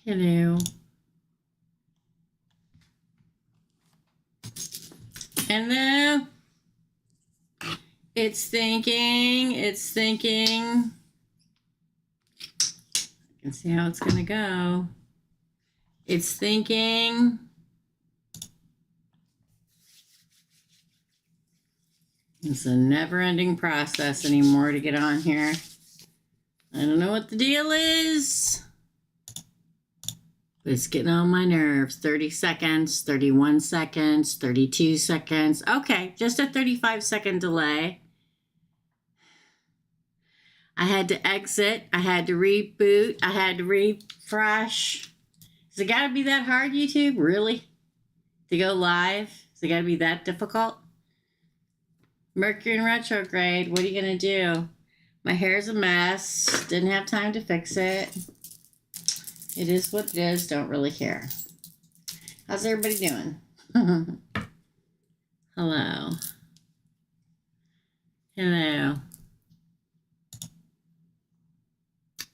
Hello. Hello. It's thinking. It's thinking. I can see how it's going to go. It's thinking. It's a never-ending process anymore to get on here. I don't know what the deal is, but it's getting on my nerves. 30 seconds, 31 seconds, 32 seconds. Okay, just a 35-second delay. I had to exit. I had to reboot. I had to refresh. Has it got to be that hard, YouTube? Really? To go live? Has it got to be that difficult? Mercury in retrograde. What are you going to do? My hair's a mess. Didn't have time to fix it. It is what it is. Don't really care. How's everybody doing? Hello. Hello.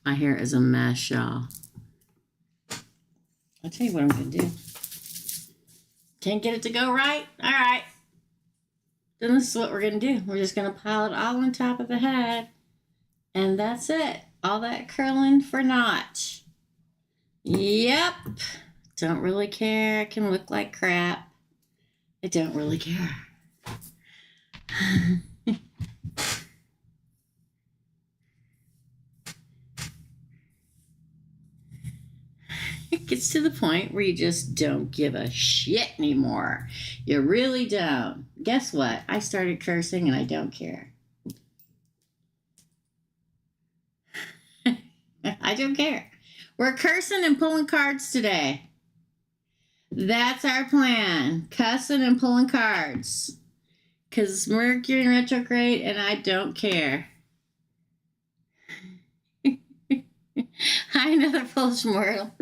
My hair is a mess, y'all. I'll tell you what I'm going to do. Can't get it to go right? All right. Then this is what we're going to do. We're just going to pile it all on top of the head. And that's it. All that curling for naught. Yep. Don't really care. I can look like crap. I don't really care. It gets to the point where you just don't give a shit anymore. You really don't. Guess what? I started cursing and I don't care. I don't care. We're cursing and pulling cards today. That's our plan. Cussing and pulling cards. Because Mercury in retrograde and I don't care. Hi, another Polish mortal.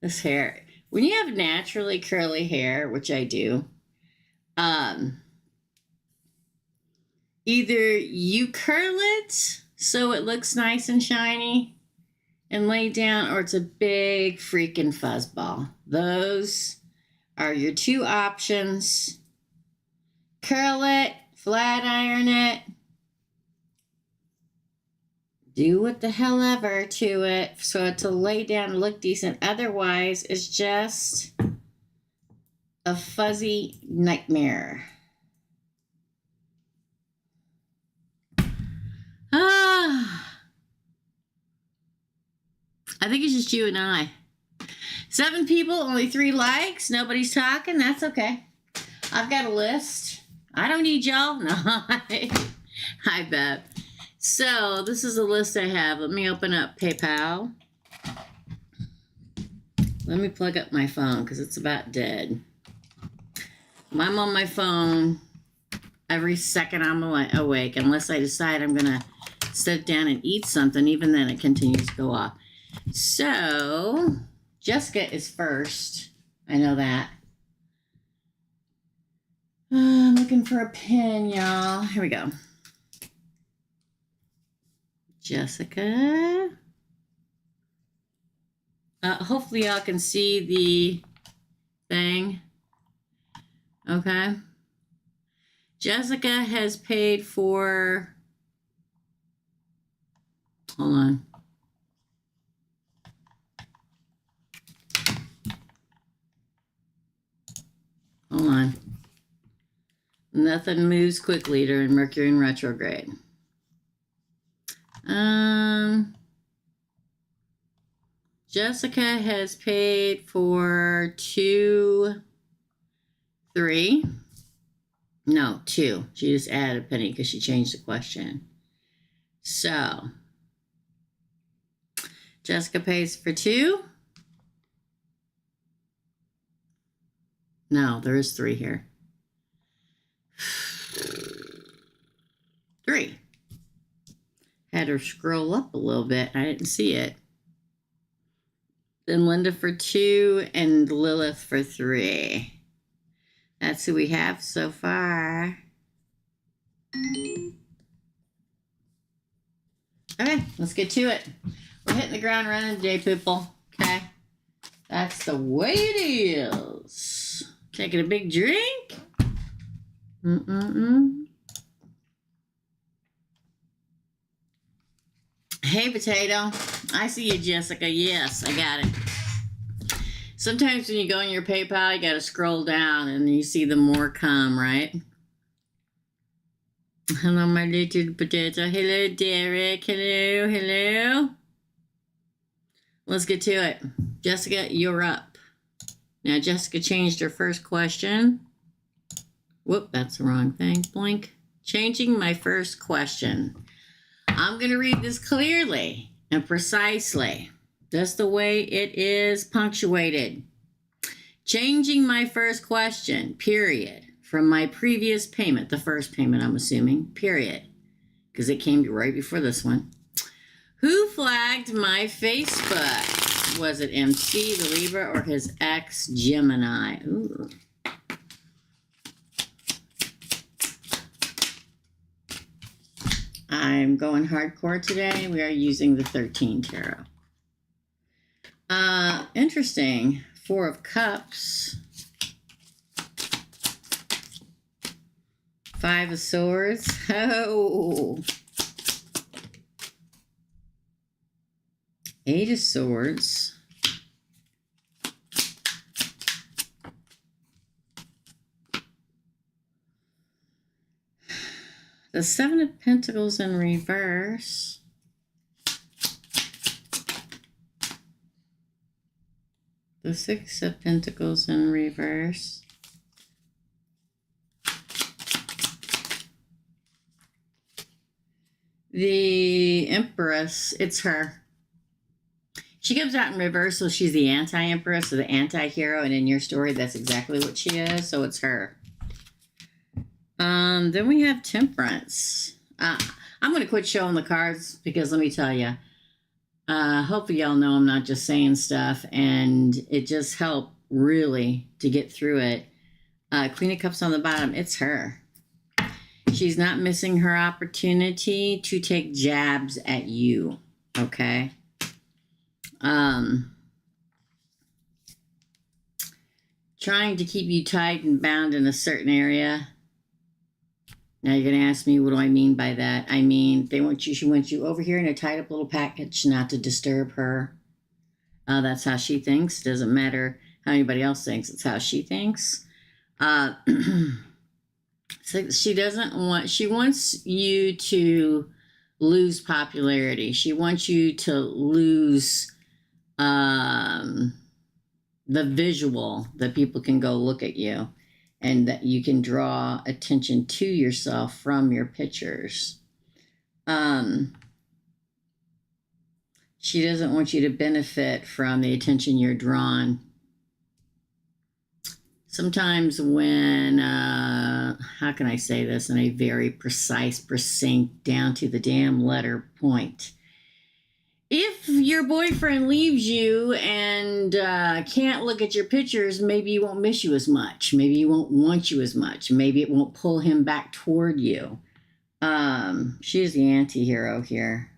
This hair. When you have naturally curly hair, which I do, either you curl it so it looks nice and shiny and lay down, or it's a big freaking fuzzball. Those are your two options. Curl it, flat iron it, do what the hell ever to it so it to lay down and look decent. Otherwise, it's just a fuzzy nightmare. I think it's just you and I. 7 people, only 3 likes. Nobody's talking. That's okay. I've got a list. I don't need y'all. No, I bet. So this is a list I have. Let me open up PayPal. Let me plug up my phone because it's about dead. I'm on my phone every second I'm awake, unless I decide I'm going to sit down and eat something. Even then, it continues to go off. So Jessica is first. I know that. I'm looking for a pen, y'all. Here we go. Jessica. Hopefully y'all can see the thing. Okay. Jessica has paid for, hold on. Hold on. Nothing moves quickly during Mercury in retrograde. Jessica has paid for 2, 3. No, 2. She just added a penny because she changed the question. So, Jessica pays for 2. No, there is 3 here. 3. Had her scroll up a little bit. I didn't see it. Then Linda for 2 and Lilith for 3. That's who we have so far. Okay, let's get to it. We're hitting the ground running today, people. Okay. That's the way it is. Taking a big drink. Hey, Potato. I see you, Jessica. Yes, I got it. Sometimes when you go in your PayPal, you got to scroll down and you see the more come, right? Hello, my little potato. Hello, Derek. Hello. Let's get to it. Jessica, you're up. Now, Jessica changed her first question. Whoop, that's the wrong thing. Blink. Changing my first question. I'm going to read this clearly and precisely. That's the way it is punctuated. Changing my first question, period, from my previous payment, the first payment I'm assuming, period, because it came right before this one. Who flagged my Facebook? Was it MC, the Libra, or his ex, Gemini? Ooh. I'm going hardcore today. We are using the 13 tarot. Interesting. 4 of Cups. 5 of Swords. Oh. 8 of Swords. The 7 of Pentacles in reverse. The 6 of Pentacles in reverse. The Empress, it's her. She comes out in reverse, so she's the anti-empress or the anti-hero, and in your story, that's exactly what she is, so it's her. Then we have Temperance. I'm going to quit showing the cards because let me tell you, hopefully y'all know I'm not just saying stuff, and it just helped really to get through it. Queen of Cups on the bottom, it's her. She's not missing her opportunity to take jabs at you, okay? Trying to keep you tight and bound in a certain area. Now you're going to ask me, what do I mean by that? I mean, she wants you over here in a tied up little package, not to disturb her. That's how she thinks. Doesn't matter how anybody else thinks. It's how she thinks. So she wants you to lose popularity. She wants you to lose the visual that people can go look at you. And that you can draw attention to yourself from your pictures. She doesn't want you to benefit from the attention you're drawn. Sometimes when, how can I say this in a very precise, succinct, down to the damn letter point? If your boyfriend leaves you and can't look at your pictures, maybe he won't miss you as much. Maybe he won't want you as much. Maybe it won't pull him back toward you. She's the anti-hero here.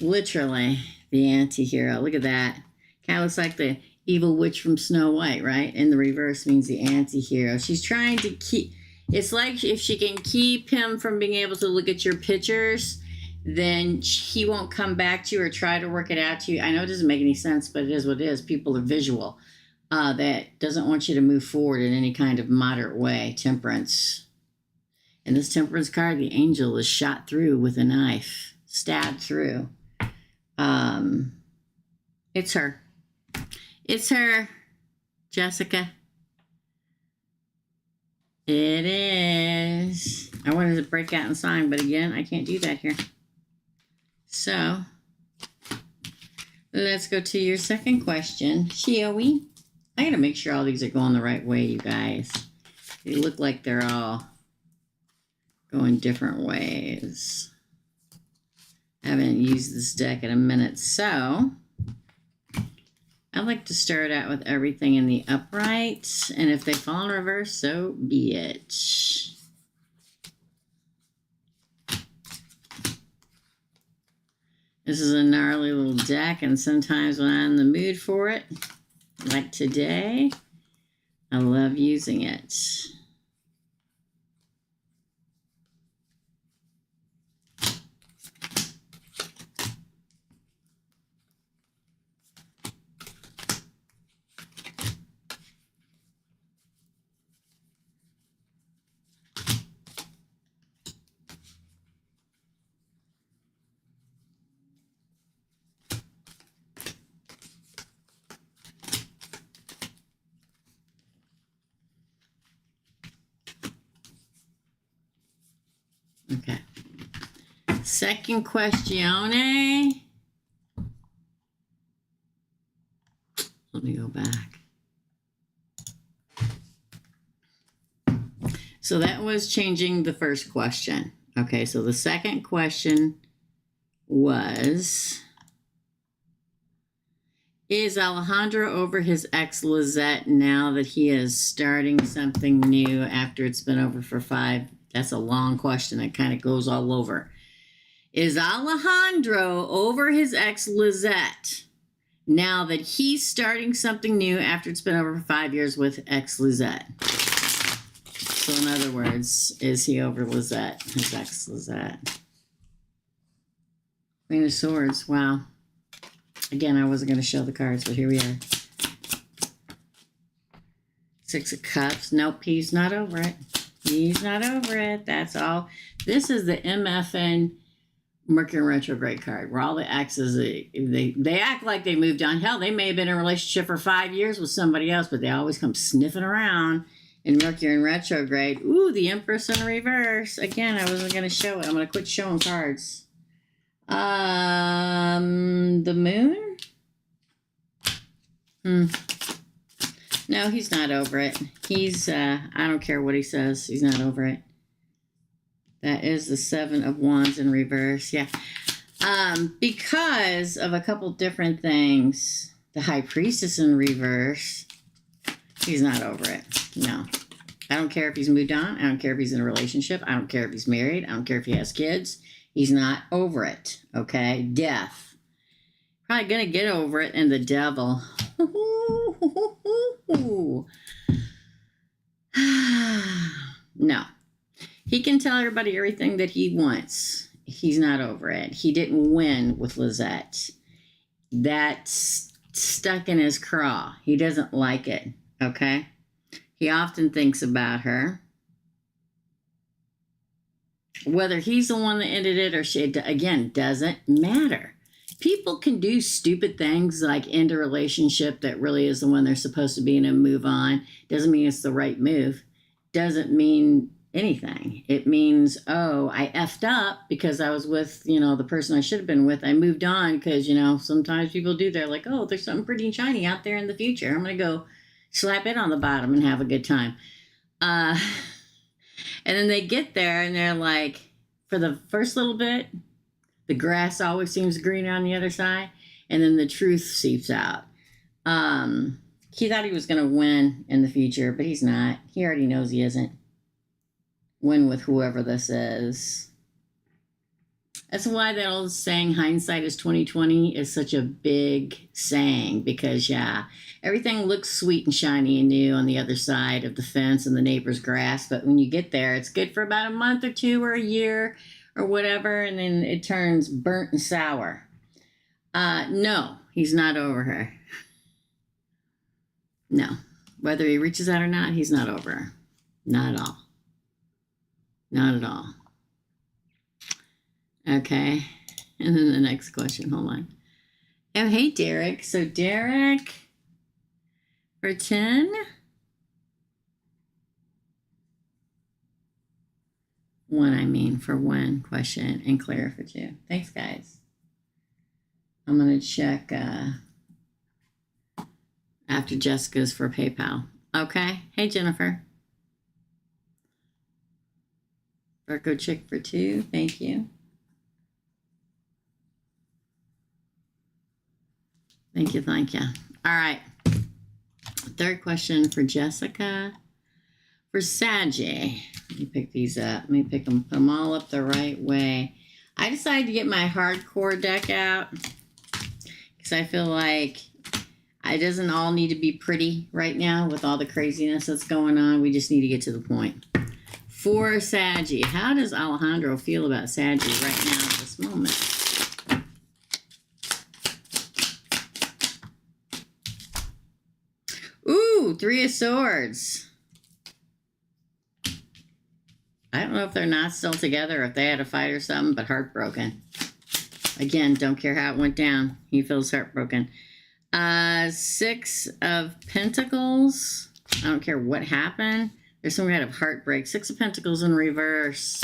Literally the anti-hero. Look at that. Kind of looks like the evil witch from Snow White, right? And the reverse means the anti-hero. She's trying to keep... It's like if she can keep him from being able to look at your pictures, then he won't come back to you or try to work it out to you. I know it doesn't make any sense, but it is what it is. People are visual. That doesn't want you to move forward in any kind of moderate way. Temperance. And this Temperance card, the angel is shot through with a knife. Stabbed through. It's her. It's her, Jessica. It is. I wanted to break out and sign, but again, I can't do that here. So, let's go to your second question, shall we? I gotta make sure all these are going the right way, you guys. They look like they're all going different ways. I haven't used this deck in a minute, so I like to start out with everything in the upright, and if they fall in reverse, so be it. This is a gnarly little deck, and sometimes when I'm in the mood for it, like today, I love using it. Okay. Second question. Let me go back. So that was changing the first question. Okay, so the second question was, is Alejandro over his ex Lizette now that he is starting something new after it's been over for 5? That's a long question. It kind of goes all over. Is Alejandro over his ex Lizette now that he's starting something new after it's been over for 5 years with ex Lizette? So in other words, is he over Lizette, his ex Lizette? Queen of Swords. Wow. Again, I wasn't going to show the cards, but here we are. Six of Cups. Nope, he's not over it. He's not over it. That's all. This is the MFN Mercury retrograde card, where all the exes, they act like they moved on. Hell, they may have been in a relationship for 5 years with somebody else, but they always come sniffing around in Mercury in retrograde. Ooh, the Empress in reverse. Again, I wasn't going to show it. I'm going to quit showing cards. The Moon? No, he's not over it. He's, I don't care what he says. He's not over it. That is the Seven of Wands in reverse. Yeah. Because of a couple different things. The High Priestess in reverse. He's not over it. No. I don't care if he's moved on. I don't care if he's in a relationship. I don't care if he's married. I don't care if he has kids. He's not over it. Okay? Death. Probably going to get over it. And the Devil. No. He can tell everybody everything that he wants. He's not over it. He didn't win with Lizette. That's stuck in his craw. He doesn't like it. Okay? He often thinks about her. Whether he's the one that ended it or she, again, doesn't matter. People can do stupid things like end a relationship that really is the one they're supposed to be in and move on. Doesn't mean it's the right move. Doesn't mean anything. It means, oh, I effed up because I was with, the person I should have been with. I moved on because, sometimes people do. They're like, oh, there's something pretty shiny out there in the future. I'm going to go slap it on the bottom and have a good time. And then they get there and they're like, for the first little bit, the grass always seems greener on the other side. And then the truth seeps out. He thought he was going to win in the future, but he's not. He already knows he isn't. Win with whoever this is. That's why that old saying, hindsight is 20/20, is such a big saying. Because, everything looks sweet and shiny and new on the other side of the fence and the neighbor's grass. But when you get there, it's good for about a month or two or a year or whatever. And then it turns burnt and sour. No, he's not over her. No. Whether he reaches out or not, he's not over her. Not at all. Not at all. Okay. And then the next question. Hold on. Oh, hey, Derek. So, Derek, for 10. 1, for 1 question. And Claire for 2. Thanks, guys. I'm going to check after Jessica's for PayPal. Okay. Hey, Jennifer. Virgo chick for 2. Thank you. Thank you. Thank you. All right. Third question for Jessica. For Saggy. Let me pick these up. Let me pick them, put them all up the right way. I decided to get my hardcore deck out because I feel like it doesn't all need to be pretty right now with all the craziness that's going on. We just need to get to the point. For Saggy, how does Alejandro feel about Saggy right now at this moment? Ooh, 3 of Swords. I don't know if they're not still together, if they had a fight or something, but heartbroken. Again, don't care how it went down. He feels heartbroken. 6 of Pentacles. I don't care what happened. There's some kind of heartbreak. 6 of Pentacles in reverse.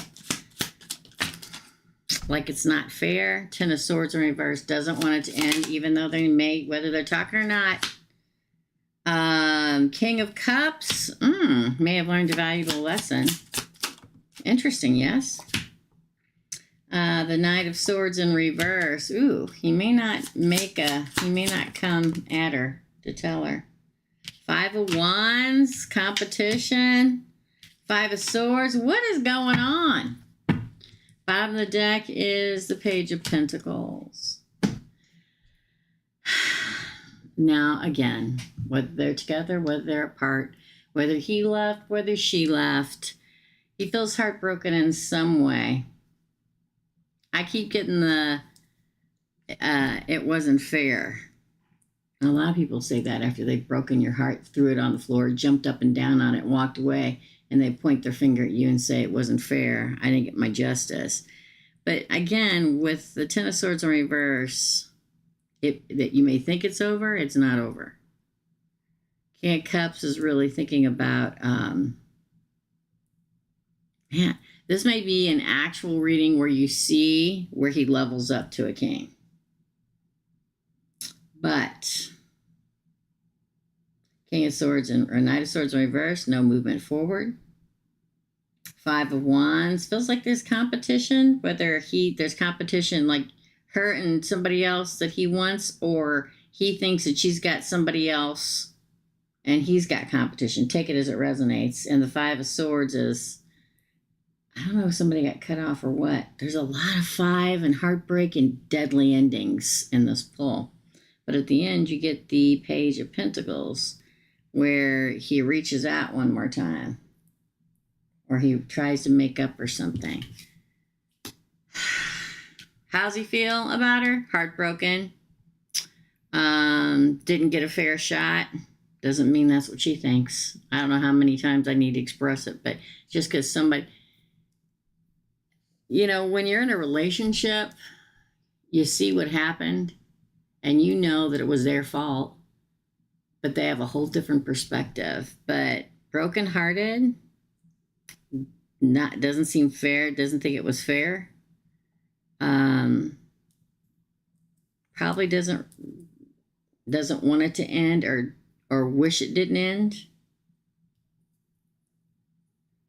Like it's not fair. 10 of Swords in reverse. Doesn't want it to end, even though they may, whether they're talking or not. King of Cups. May have learned a valuable lesson. Interesting, yes. The Knight of Swords in reverse. Ooh, he may not come at her to tell her. 5 of Wands, competition. 5 of Swords. What is going on? Bottom of the deck is the Page of Pentacles. Now, again, whether they're together, whether they're apart, whether he left, whether she left, he feels heartbroken in some way. I keep getting the, it wasn't fair. A lot of people say that after they've broken your heart, threw it on the floor, jumped up and down on it, walked away, and they point their finger at you and say it wasn't fair. I didn't get my justice. But again, with the 10 of Swords in reverse, that you may think it's over, it's not over. King of Cups is really thinking about, this may be an actual reading where you see where he levels up to a king. But King of Swords or Knight of Swords in reverse, no movement forward. 5 of Wands, feels like there's competition, whether there's competition like her and somebody else that he wants, or he thinks that she's got somebody else and he's got competition. Take it as it resonates. And the 5 of Swords is, I don't know if somebody got cut off or what. There's a lot of 5 and heartbreak and deadly endings in this pull. But at the end, you get the Page of Pentacles where he reaches out one more time. Or he tries to make up or something. How's he feel about her? Heartbroken. Didn't get a fair shot. Doesn't mean that's what she thinks. I don't know how many times I need to express it, but just because somebody... You know, when you're in a relationship, you see what happened, and you know that it was their fault, but they have a whole different perspective. But brokenhearted, doesn't seem fair, doesn't think it was fair. Probably doesn't want it to end or wish it didn't end.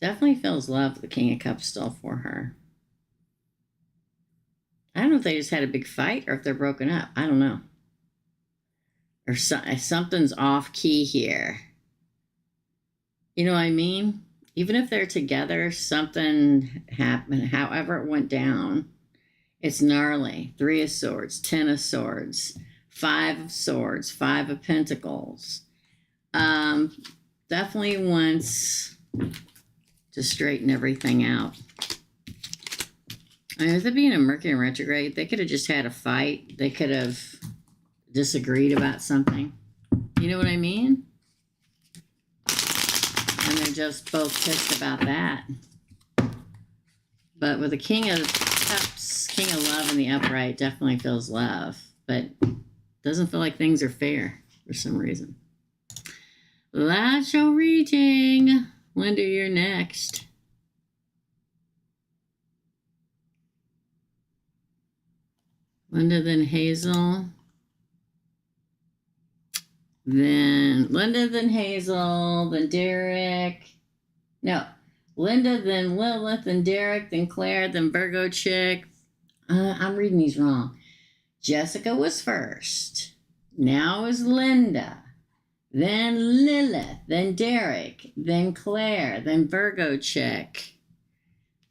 Definitely feels love, the King of Cups, still for her. I don't know if they just had a big fight or if they're broken up. I don't know. Or something's off key here. You know what I mean? Even if they're together, something happened. However it went down, it's gnarly. 3 of Swords, 10 of Swords, 5 of Swords, 5 of Pentacles. Definitely wants to straighten everything out. I mean, with it being a Mercury in retrograde, they could have just had a fight. They could have disagreed about something. You know what I mean? And they're just both pissed about that. But with the King of Cups, King of Love in the upright, definitely feels love. But doesn't feel like things are fair for some reason. That's your reading. Linda, you're next. Linda, then Hazel. Then Linda, then Hazel, then Derek. No, Linda, then Lilith, then Derek, then Claire, then Virgo chick. I'm reading these wrong. Jessica was first. Now is Linda. Then Lilith, then Derek, then Claire, then Virgo chick.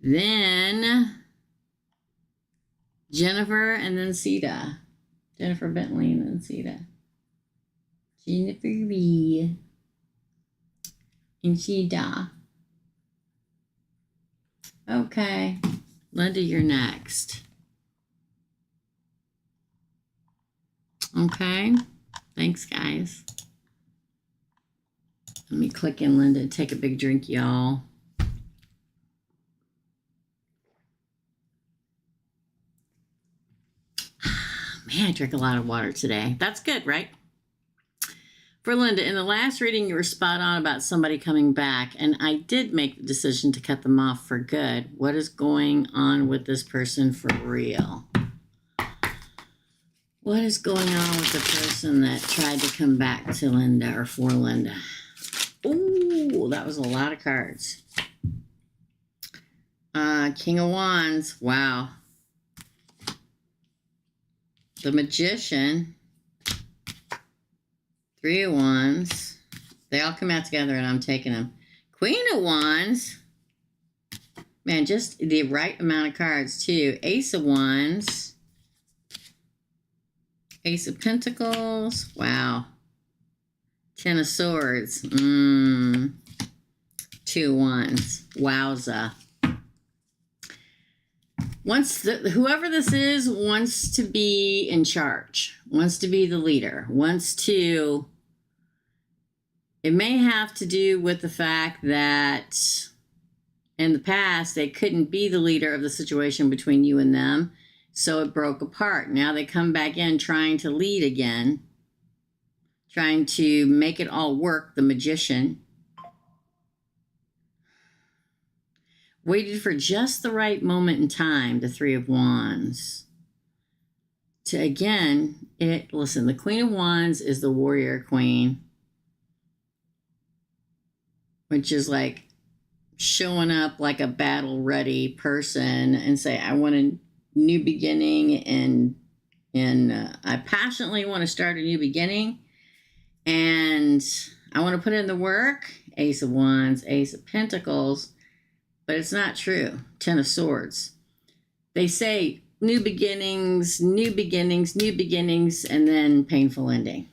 Then Jennifer and then Ceda. Jennifer Bentley and then Ceda. Jennifer B. And Ceda. Okay. Linda, you're next. Okay. Thanks, guys. Let me click in Linda and take a big drink, y'all. Man, I drank a lot of water today. That's good, right? For Linda, in the last reading, you were spot on about somebody coming back, and I did make the decision to cut them off for good. What is going on with this person for real? What is going on with the person that tried to come back to Linda or for Linda? Ooh, that was a lot of cards. King of Wands. Wow. The Magician. Three of Wands. They all come out together and I'm taking them. Queen of Wands. Man, just the right amount of cards too. Ace of Wands. Ace of Pentacles. Wow. Ten of Swords. Two of Wands. Wowza. Whoever this is wants to be in charge. Wants to be the leader. Wants to... It may have to do with the fact that in the past they couldn't be the leader of the situation between you and them, so it broke apart. Now they come back in trying to lead again, trying to make it all work, the Magician. Waited for just the right moment in time, the Three of Wands. To again, listen, the Queen of Wands is the warrior queen, which is like showing up like a battle-ready person and say, I want a new beginning and I passionately want to start a new beginning and I want to put in the work. Ace of Wands, Ace of Pentacles, but it's not true. Ten of Swords. They say new beginnings, new beginnings, new beginnings, and then painful ending.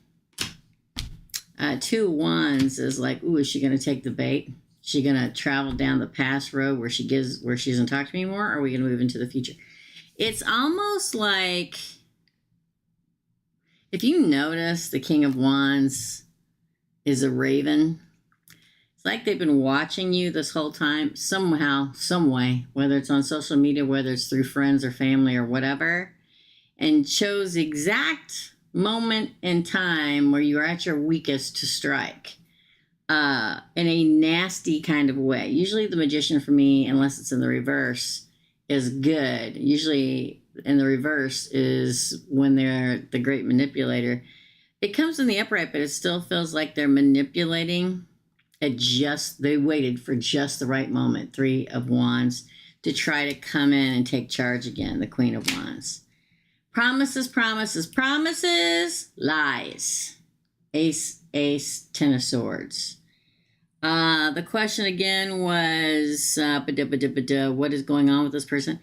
Two of Wands is like, ooh, is she going to take the bait? Is she going to travel down the past road where she doesn't talk to me anymore? Or are we going to move into the future? It's almost like, if you notice, the King of Wands is a raven. It's like they've been watching you this whole time, somehow, some way, whether it's on social media, whether it's through friends or family or whatever, and chose the exact moment in time where you are at your weakest to strike in a nasty kind of way. Usually the Magician for me, unless it's in the reverse, is good. Usually in the reverse is when they're the great manipulator. It comes in the upright, but it still feels like they're manipulating they waited for just the right moment. Three of Wands to try to come in and take charge again. The Queen of Wands. Promises, promises, promises, lies. Ace, ace, Ten of Swords. The question again was, what is going on with this person?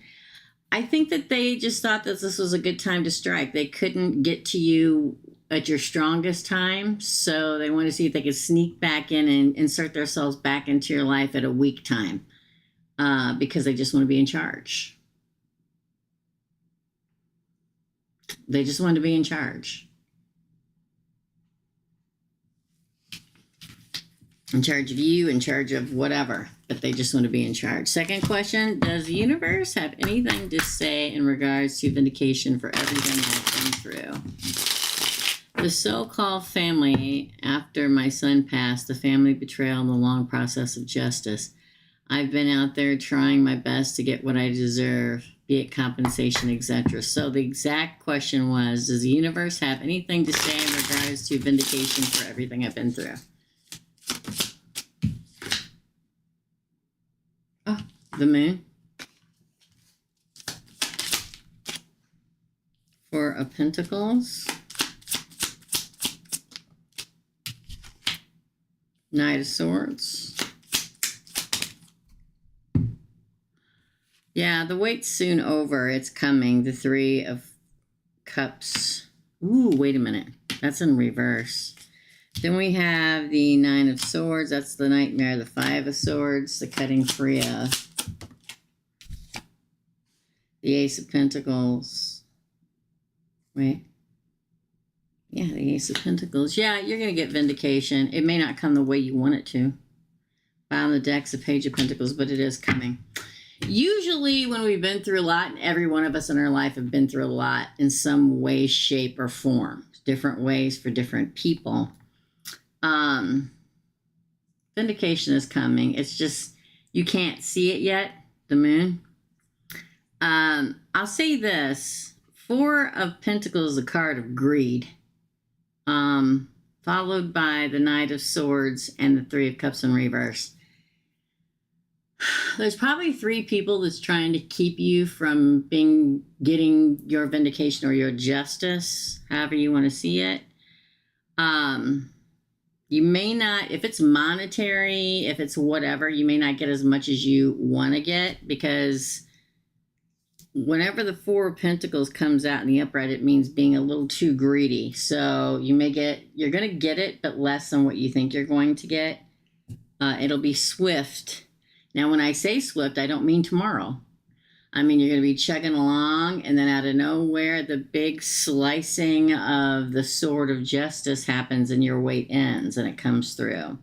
I think that they just thought that this was a good time to strike. They couldn't get to you at your strongest time, so they want to see if they could sneak back in and insert themselves back into your life at a weak time, because they just want to be in charge. They just want to be in charge. In charge of you, in charge of whatever, but they just want to be in charge. Second question, does the universe have anything to say in regards to vindication for everything I've been through? The so-called family, after my son passed, the family betrayal and the long process of justice. I've been out there trying my best to get what I deserve, be it compensation, etc. So the exact question was, does the universe have anything to say in regards to vindication for everything I've been through? Oh, the Moon. Four of Pentacles. Knight of Swords. Yeah, the wait's soon over. It's coming. The Three of Cups. Ooh, wait a minute. That's in reverse. Then we have the Nine of Swords. That's the nightmare. The Five of Swords. The cutting free of. The Ace of Pentacles. Wait. Yeah, the Ace of Pentacles. Yeah, you're going to get vindication. It may not come the way you want it to. Bottom of the deck's the Page of Pentacles, but it is coming. Usually when we've been through a lot, and every one of us in our life have been through a lot in some way, shape, or form. Different ways for different people. Vindication is coming. It's just, you can't see it yet, the moon. I'll say this. Four of Pentacles is a card of greed. Followed by the Knight of Swords and the Three of Cups in reverse. There's probably three people that's trying to keep you from getting your vindication or your justice, however you want to see it. You may not, if it's monetary, if it's whatever, you may not get as much as you want to get, because whenever the Four of Pentacles comes out in the upright, it means being a little too greedy. So you're going to get it, but less than what you think you're going to get. It'll be swift. Now, when I say swift, I don't mean tomorrow. I mean, you're going to be chugging along, and then out of nowhere, the big slicing of the sword of justice happens, and your wait ends, and it comes through.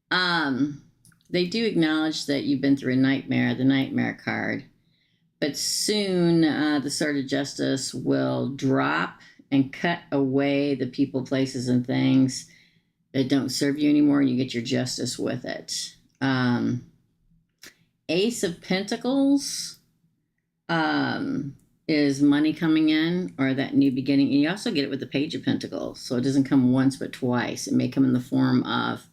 They do acknowledge that you've been through a nightmare, the nightmare card. But soon, the sword of justice will drop and cut away the people, places, and things that don't serve you anymore, and you get your justice with it. Ace of Pentacles is money coming in, or that new beginning. And you also get it with the Page of Pentacles. So it doesn't come once, but twice. It may come in the form of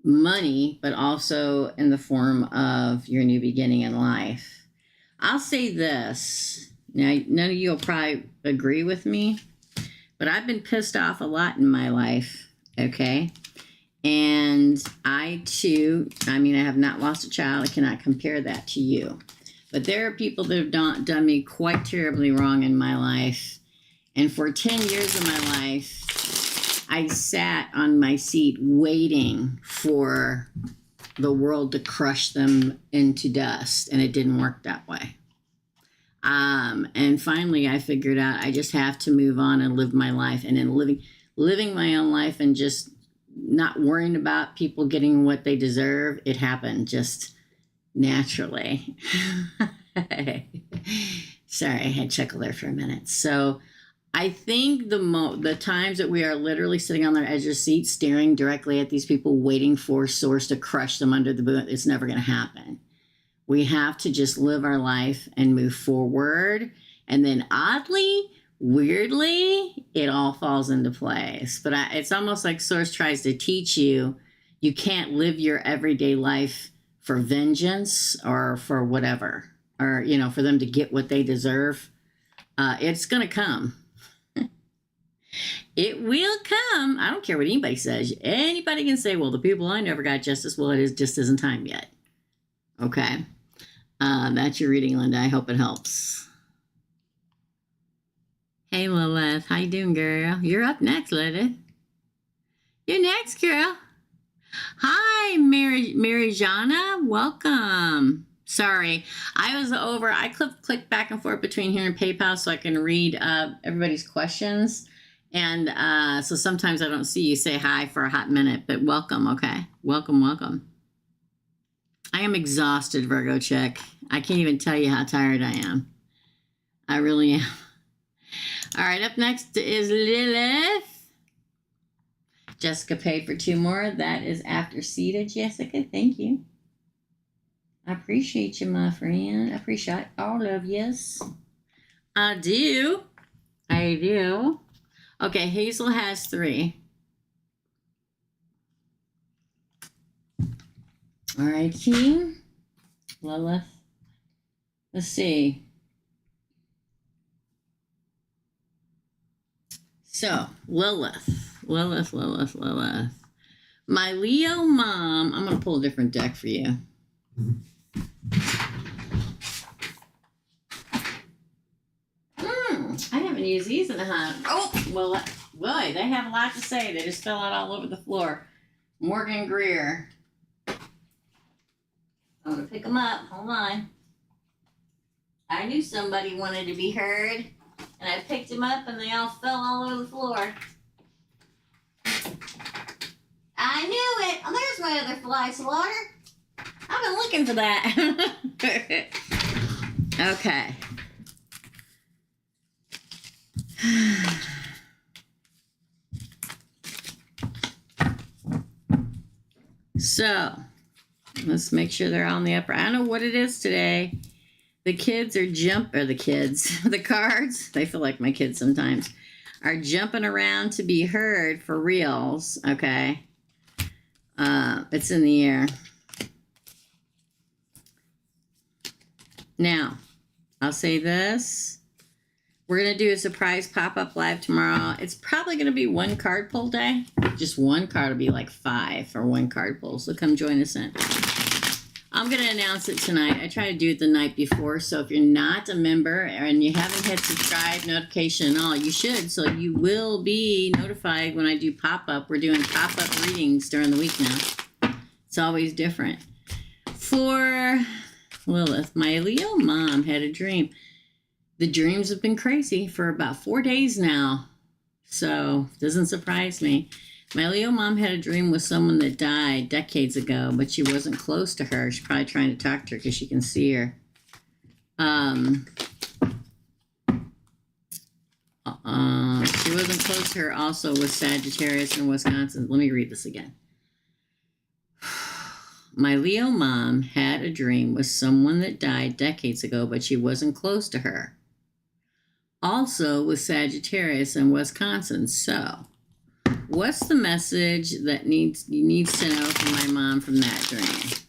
money, but also in the form of your new beginning in life. I'll say this. Now, none of you will probably agree with me, but I've been pissed off a lot in my life, okay? And I, too, I mean, I have not lost a child. I cannot compare that to you. But there are people that have done me quite terribly wrong in my life. And for 10 years of my life, I sat on my seat waiting for the world to crush them into dust. And it didn't work that way. And finally, I figured out I just have to move on and live my life. And in living my own life and just not worrying about people getting what they deserve, it happened just naturally. Sorry, I had to chuckle there for a minute. So I think the times that we are literally sitting on their edge of the seat, staring directly at these people, waiting for source to crush them under the boot, it's never going to happen. We have to just live our life and move forward. And then oddly, weirdly, it all falls into place. But it's almost like Source tries to teach you, you can't live your everyday life for vengeance or for whatever, or, you know, for them to get what they deserve. It's going to come. It will come. I don't care what anybody says. Anybody can say, well, the people I never got justice. Well, just isn't time yet. Okay. That's your reading, Linda. I hope it helps. Hey, Lilith. How you doing, girl? You're up next, Lilith. You're next, girl. Hi, Marijana. Welcome. Sorry, I clicked back and forth between here and PayPal so I can read everybody's questions. And so sometimes I don't see you say hi for a hot minute, but welcome, okay? Welcome, welcome. I am exhausted, Virgo chick. I can't even tell you how tired I am. I really am. All right, up next is Lilith. Jessica paid for 2 more. That is after Ceda, Jessica. Thank you. I appreciate you, my friend. I appreciate all of yous. I do. I do. Okay, Hazel has 3. All right, team. Lilith. Let's see. So, Lilith. My Leo mom. I'm going to pull a different deck for you. can use these in the home. Oh, well, boy, they have a lot to say. They just fell out all over the floor. Morgan Greer. I'm going to pick them up. Hold on. I knew somebody wanted to be heard, and I picked them up, and they all fell all over the floor. I knew it. Oh, there's my other fly swatter. I've been looking for that. Okay. So, let's make sure they're all in the upper. I don't know what it is today. The kids are the cards, they feel like my kids sometimes, are jumping around to be heard for reals, okay? It's in the air. Now, I'll say this. We're going to do a surprise pop-up live tomorrow. It's probably going to be one card pull day. Just one card will be like 5 for one card pull. So come join us in. I'm going to announce it tonight. I try to do it the night before. So if you're not a member and you haven't hit subscribe, notification and all, you should. So you will be notified when I do pop-up. We're doing pop-up readings during the week now. It's always different. For Lilith, my Leo mom had a dream. The dreams have been crazy for about 4 days now. So, doesn't surprise me. My Leo mom had a dream with someone that died decades ago, but she wasn't close to her. She's probably trying to talk to her because she can see her. She wasn't close to her also with Sagittarius in Wisconsin. Let me read this again. My Leo mom had a dream with someone that died decades ago, but she wasn't close to her. Also with Sagittarius in Wisconsin. So, what's the message that you need to know from my mom from that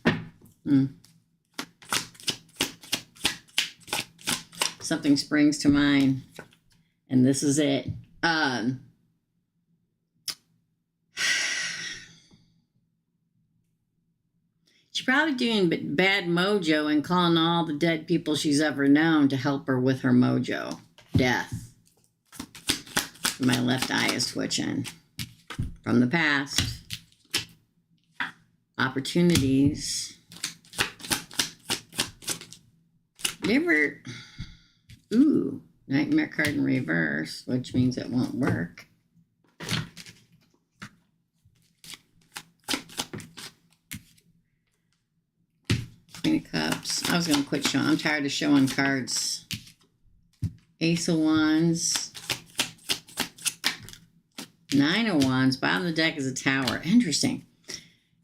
dream? Something springs to mind, and this is it. She's probably doing bad mojo and calling all the dead people she's ever known to help her with her mojo. Death. My left eye is twitching. From the past. Opportunities. Never. Ooh. Nightmare card in reverse, which means it won't work. Queen of Cups. I was going to quit showing. I'm tired of showing cards. Ace of Wands. 9 of Wands. Bottom of the deck is a Tower. Interesting.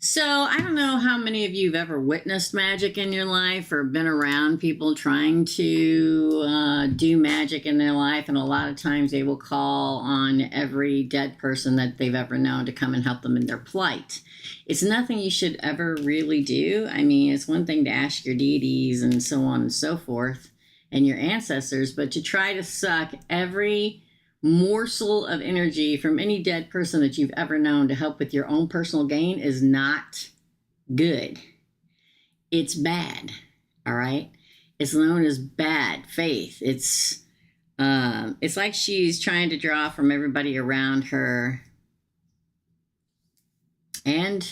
So, I don't know how many of you have ever witnessed magic in your life or been around people trying to do magic in their life. And a lot of times they will call on every dead person that they've ever known to come and help them in their plight. It's nothing you should ever really do. I mean, it's one thing to ask your deities and so on and so forth and your ancestors, but to try to suck every morsel of energy from any dead person that you've ever known to help with your own personal gain is not good. It's bad. All right. It's known as bad faith. It's like she's trying to draw from everybody around her and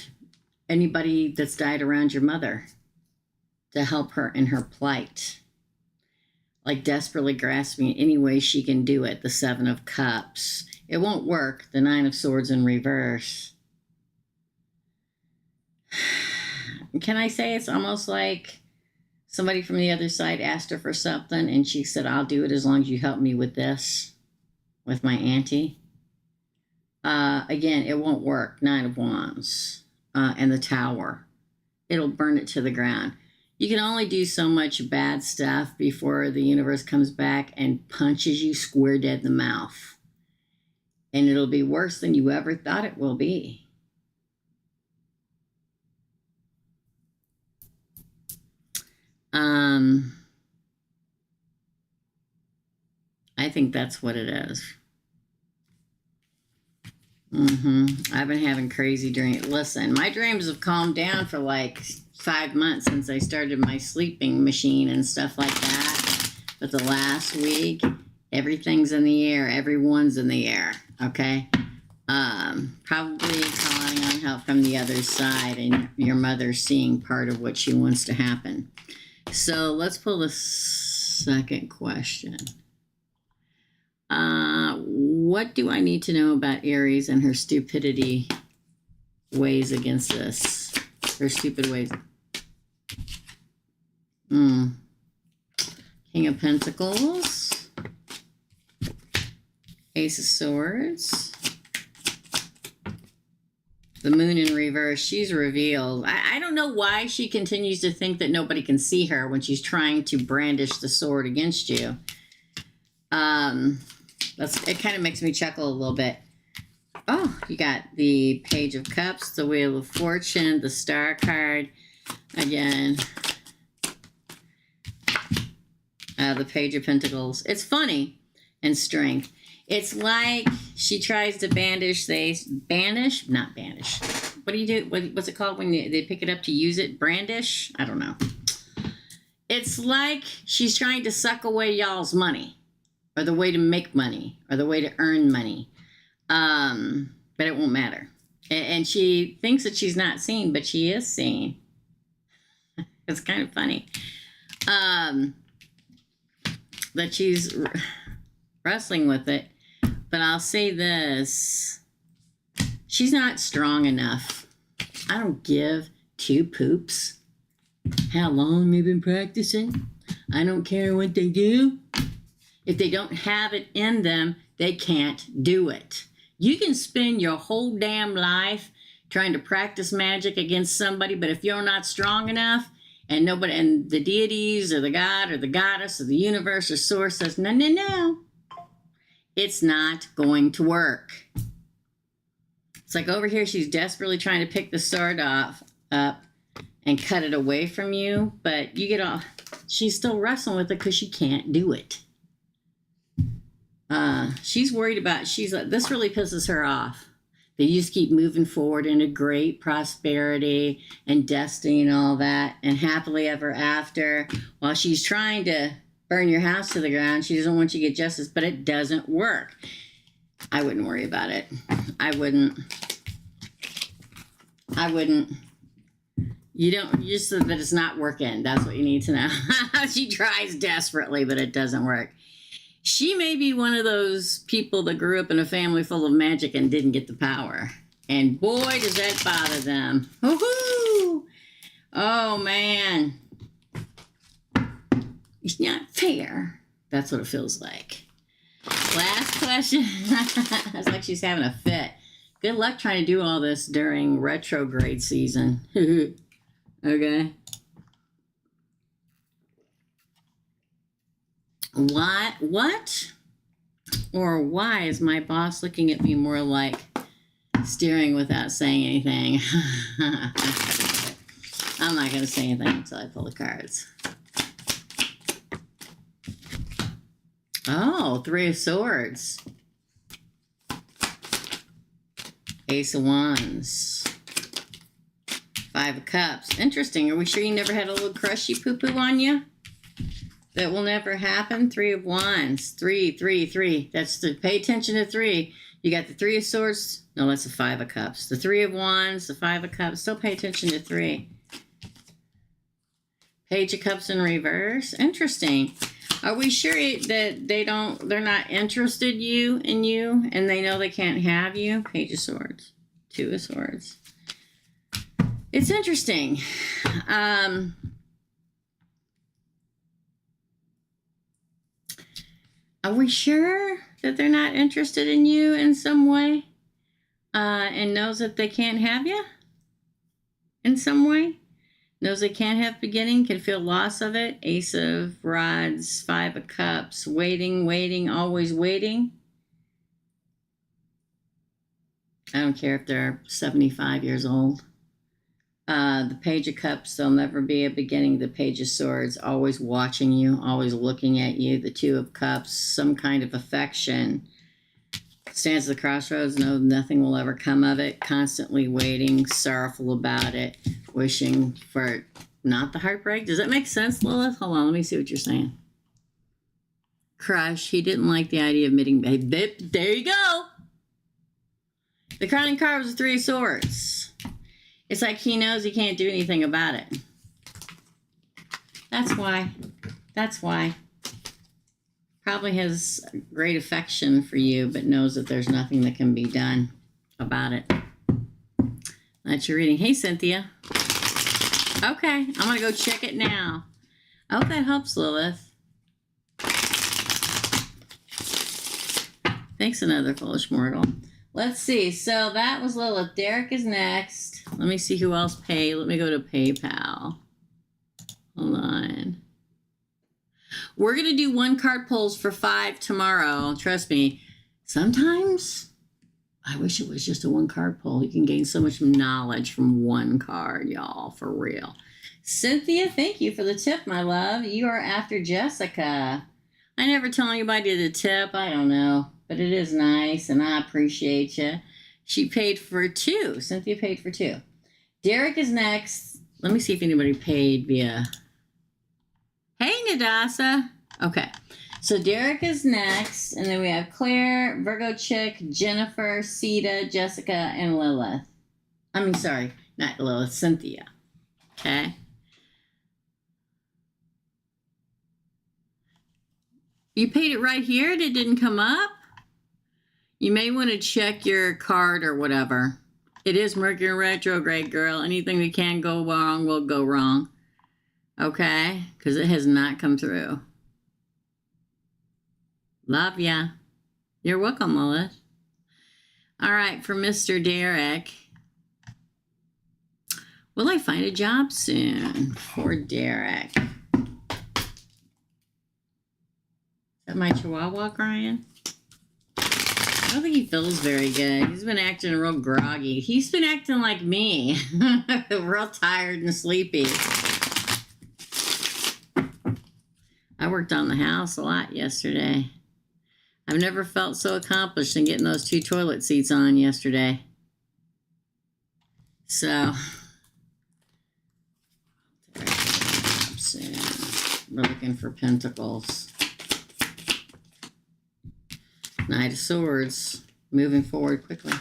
anybody that's died around your mother to help her in her plight. Like desperately grasping any way she can do it. The 7 of Cups. It won't work. The 9 of Swords in reverse. Can I say it's almost like somebody from the other side asked her for something and she said, I'll do it as long as you help me with this. With my auntie. Again, it won't work. 9 of Wands. And the Tower. It'll burn it to the ground. You can only do so much bad stuff before the universe comes back and punches you square dead in the mouth. And it'll be worse than you ever thought it will be. I think that's what it is. I've been having crazy dreams. Listen, my dreams have calmed down for like 5 months since I started my sleeping machine and stuff like that. But the last week, Everything's in the air. Everyone's in the air. Okay. Probably calling on help from the other side, and your mother's seeing part of what she wants to happen. So let's pull the second question. What do I need to know about Aries and her stupidity ways against this? Her stupid ways. King of Pentacles. Ace of Swords. The Moon in reverse. She's revealed. I don't know why she continues to think that nobody can see her when she's trying to brandish the sword against you. It kind of makes me chuckle a little bit. Oh, you got the Page of Cups, the Wheel of Fortune, the Star card. Again, the Page of Pentacles. It's funny. And Strength. It's like she tries to not banish. What do you do? What's it called when they pick it up to use it? Brandish? I don't know. It's like she's trying to suck away y'all's money, or the way to make money, or the way to earn money. But it won't matter. And she thinks that she's not seen, but she is seen. It's kind of funny. That she's wrestling with it. But I'll say this. She's not strong enough. I don't give two poops how long they've been practicing. I don't care what they do. If they don't have it in them, they can't do it. You can spend your whole damn life trying to practice magic against somebody, but if you're not strong enough, and the deities or the god or the goddess or the universe or source says, no, it's not going to work. It's like over here, she's desperately trying to pick the sword up and cut it away from you, but you get off. She's still wrestling with it because she can't do it. She's worried about, this really pisses her off. They just keep moving forward into great prosperity and destiny and all that, and happily ever after, while she's trying to burn your house to the ground. She doesn't want you to get justice, but it doesn't work. I wouldn't worry about it. I wouldn't. You just said that it's not working. That's what you need to know. She tries desperately, but it doesn't work. She may be one of those people that grew up in a family full of magic and didn't get the power. And boy, does that bother them. Woohoo! Oh, man. It's not fair. That's what it feels like. Last question. It's like she's having a fit. Good luck trying to do all this during retrograde season. Okay. What? Or why is my boss looking at me more like staring without saying anything? I'm not going to say anything until I pull the cards. Oh, Three of Swords. Ace of Wands. Five of Cups. Interesting. Are we sure you never had a little crushy poo-poo on you? That will never happen. Three of Wands. Three. That's the, pay attention to three. You got the Three of Swords. No, that's the Five of Cups. The Three of Wands, the Five of Cups. Still pay attention to three. Page of Cups in reverse. Interesting. Are we sure that they're not interested in you, and they know they can't have you? Page of Swords. Two of Swords. It's interesting. Are we sure that they're not interested in you in some way? And knows that they can't have you in some way? Knows they can't have beginning, can feel loss of it. Ace of Rods, Five of Cups, waiting, always waiting. I don't care if they're 75 years old. The Page of Cups, there'll never be a beginning. The Page of Swords, always watching you, always looking at you. The Two of Cups, some kind of affection. Stands at the crossroads, know nothing will ever come of it. Constantly waiting, sorrowful about it, wishing for not the heartbreak. Does that make sense, Lilith? Hold on, let me see what you're saying. crush. He didn't like the idea of meeting. There you go. The crowning card was the Three of Swords. It's like he knows he can't do anything about it. That's why. That's why. Probably has great affection for you, but knows that there's nothing that can be done about it. That's your reading. Hey, Cynthia. Okay, I'm going to go check it now. I hope that helps, Lilith. Thanks, another foolish mortal. Let's see. So that was Lilith. Derek is next. Let me see who else paid. Let me go to PayPal. Hold on. We're going to do 1 card pulls for 5 tomorrow. Trust me. Sometimes I wish it was just a 1 card pull. You can gain so much knowledge from 1 card, y'all, for real. Cynthia, thank you for the tip, my love. You are after Jessica. I never tell anybody the tip. I don't know. But it is nice, and I appreciate you. She paid for 2. Cynthia paid for 2. Derek is next. Let me see if anybody paid via... Hey, Nadasa. Okay. So Derek is next, and then we have Claire, Virgo Chick, Jennifer, Ceda, Jessica, and Lilith. I mean, sorry, not Lilith, Cynthia. Okay. You paid it right here? It didn't come up? You may want to check your card or whatever. It is Mercury retrograde, girl. Anything that can go wrong will go wrong. Okay? Because it has not come through. Love ya. You're welcome, Lilith. All right, for Mr. Derek. Will I find a job soon for Derek? Is that my Chihuahua crying? I don't think he feels very good. He's been acting real groggy. He's been acting like me. Real tired and sleepy. I worked on the house a lot yesterday. I've never felt so accomplished in getting those 2 toilet seats on yesterday. So, we're looking for pentacles. Knight of Swords, moving forward quickly.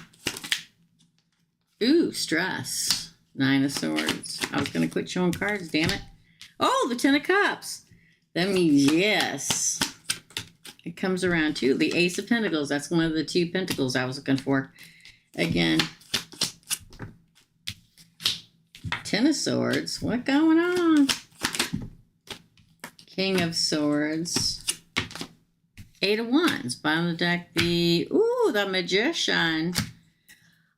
Ooh, stress. 9 of Swords. I was going to quit showing cards, damn it. Oh, the 10 of Cups. That means yes. It comes around too. The Ace of Pentacles. That's one of the 2 pentacles I was looking for. Again. 10 of Swords. What going on? King of Swords. 8 of Wands. Bottom of the deck, the Magician.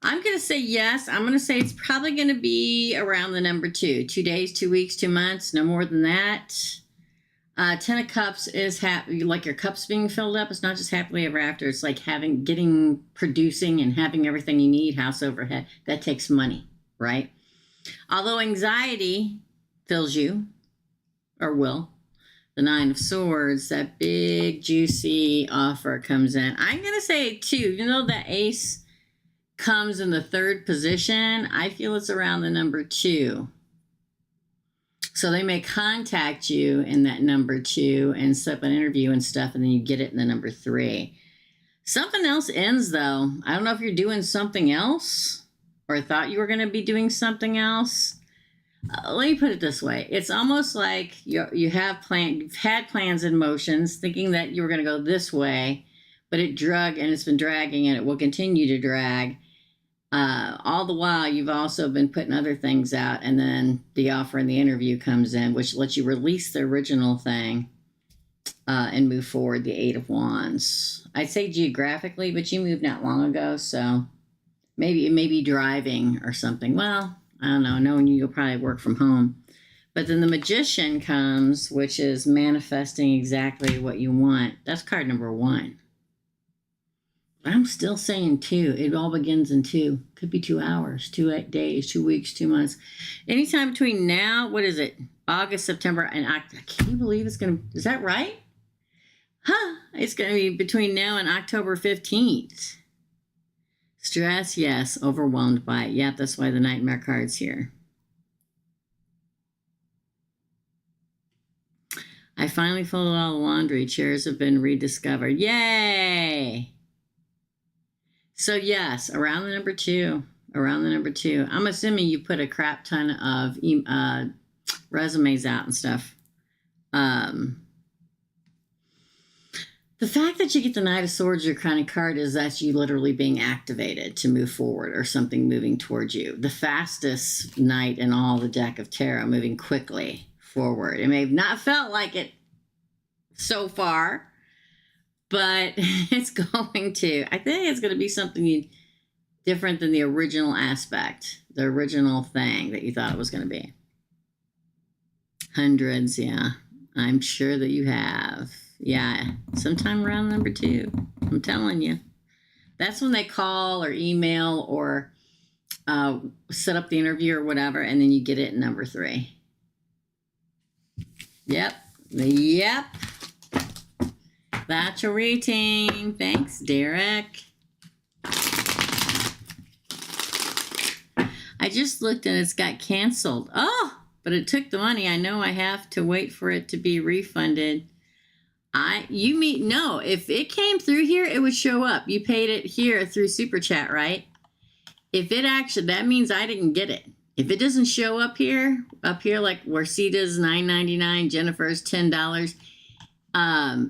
I'm going to say yes. I'm going to say it's probably going to be around the number 2. 2 days, 2 weeks, 2 months. No more than that. 10 of Cups is like your cups being filled up. It's not just happily ever after. It's like producing and having everything you need, house overhead. That takes money, right? Although anxiety fills you, or will. The 9 of Swords, that big, juicy offer comes in. I'm going to say 2. Even though the Ace comes in the 3rd position, I feel it's around the number 2. So they may contact you in that number 2 and set up an interview and stuff, and then you get it in the number 3. Something else ends, though. I don't know if you're doing something else or thought you were going to be doing something else. Let me put it this way. It's almost like you've had plans and motions thinking that you were going to go this way, but it's been dragging and it will continue to drag. All the while, you've also been putting other things out, and then the offer and the interview comes in, which lets you release the original thing and move forward. The 8 of Wands. I'd say geographically, but you moved not long ago, so maybe it may be driving or something. Well, I don't know. Knowing you'll probably work from home. But then the Magician comes, which is manifesting exactly what you want. That's card number 1. I'm still saying 2. It all begins in 2. Could be 2 hours, 2 days, 2 weeks, 2 months. Anytime between now, what is it? August, September, and October. Can you believe it's going to... Is that right? Huh. It's going to be between now and October 15th. Stress, yes. Overwhelmed by it. Yeah, that's why the Nightmare card's here. I finally folded all the laundry. Chairs have been rediscovered. Yay! So yes, around the number 2. Around the number 2. I'm assuming you put a crap ton of resumes out and stuff. The fact that you get the Knight of Swords, your kind of card, is that you literally being activated to move forward or something moving towards you. The fastest knight in all the deck of tarot, moving quickly forward. It may have not felt like it so far, but it's going to. I think it's going to be something different than the original aspect, the original thing that you thought it was going to be. Hundreds, yeah. I'm sure that you have. Yeah, sometime around number 2. I'm telling you. That's when they call or email or set up the interview or whatever, and then you get it in number 3. Yep. That's your reading. Thanks, Derek. I just looked and it's got canceled. Oh, but it took the money. I know I have to wait for it to be refunded. No, if it came through here, it would show up. You paid it here through Super Chat, right? If it actually, that means I didn't get it. If it doesn't show up here like where Ceda's $9.99, Jennifer's $10.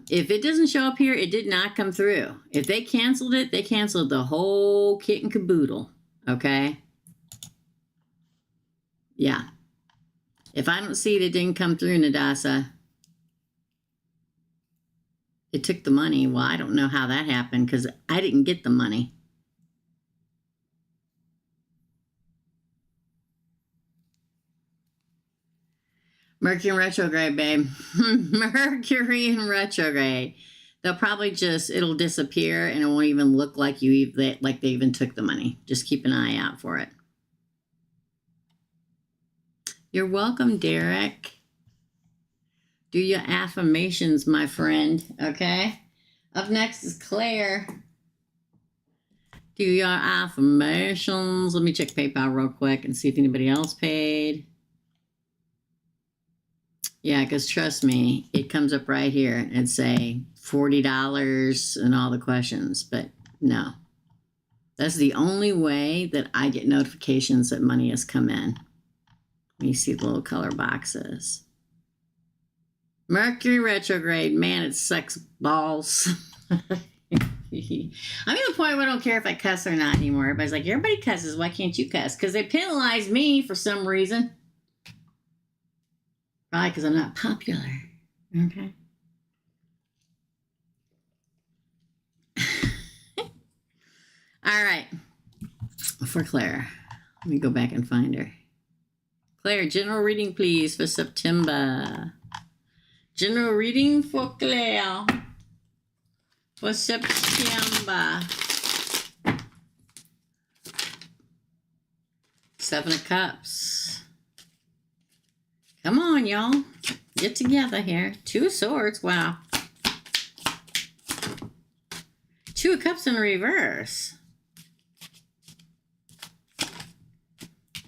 If it doesn't show up here, it did not come through. If they canceled it, they canceled the whole kit and caboodle. Okay? Yeah. If I don't see it, it didn't come through, Nadasa. It took the money. Well, I don't know how that happened because I didn't get the money. Mercury in retrograde, babe. Mercury in retrograde. They'll probably it'll disappear and it won't even look like they even took the money. Just keep an eye out for it. You're welcome, Derek. Do your affirmations, my friend, okay? Up next is Claire. Do your affirmations. Let me check PayPal real quick and see if anybody else paid. Yeah, because trust me, it comes up right here and say $40 and all the questions, but no. That's the only way that I get notifications that money has come in. Let me see the little color boxes. Mercury retrograde, man, it sucks balls. I'm at the point where I don't care if I cuss or not anymore. Everybody's like, everybody cusses, why can't you cuss? Because they penalize me for some reason. Probably because I'm not popular. Okay. All right. For Claire. Let me go back and find her. Claire, general reading, please, for September. General reading for Claire for September. 7 of Cups. Come on, y'all. Get together here. 2 of Swords. Wow. 2 of Cups in reverse.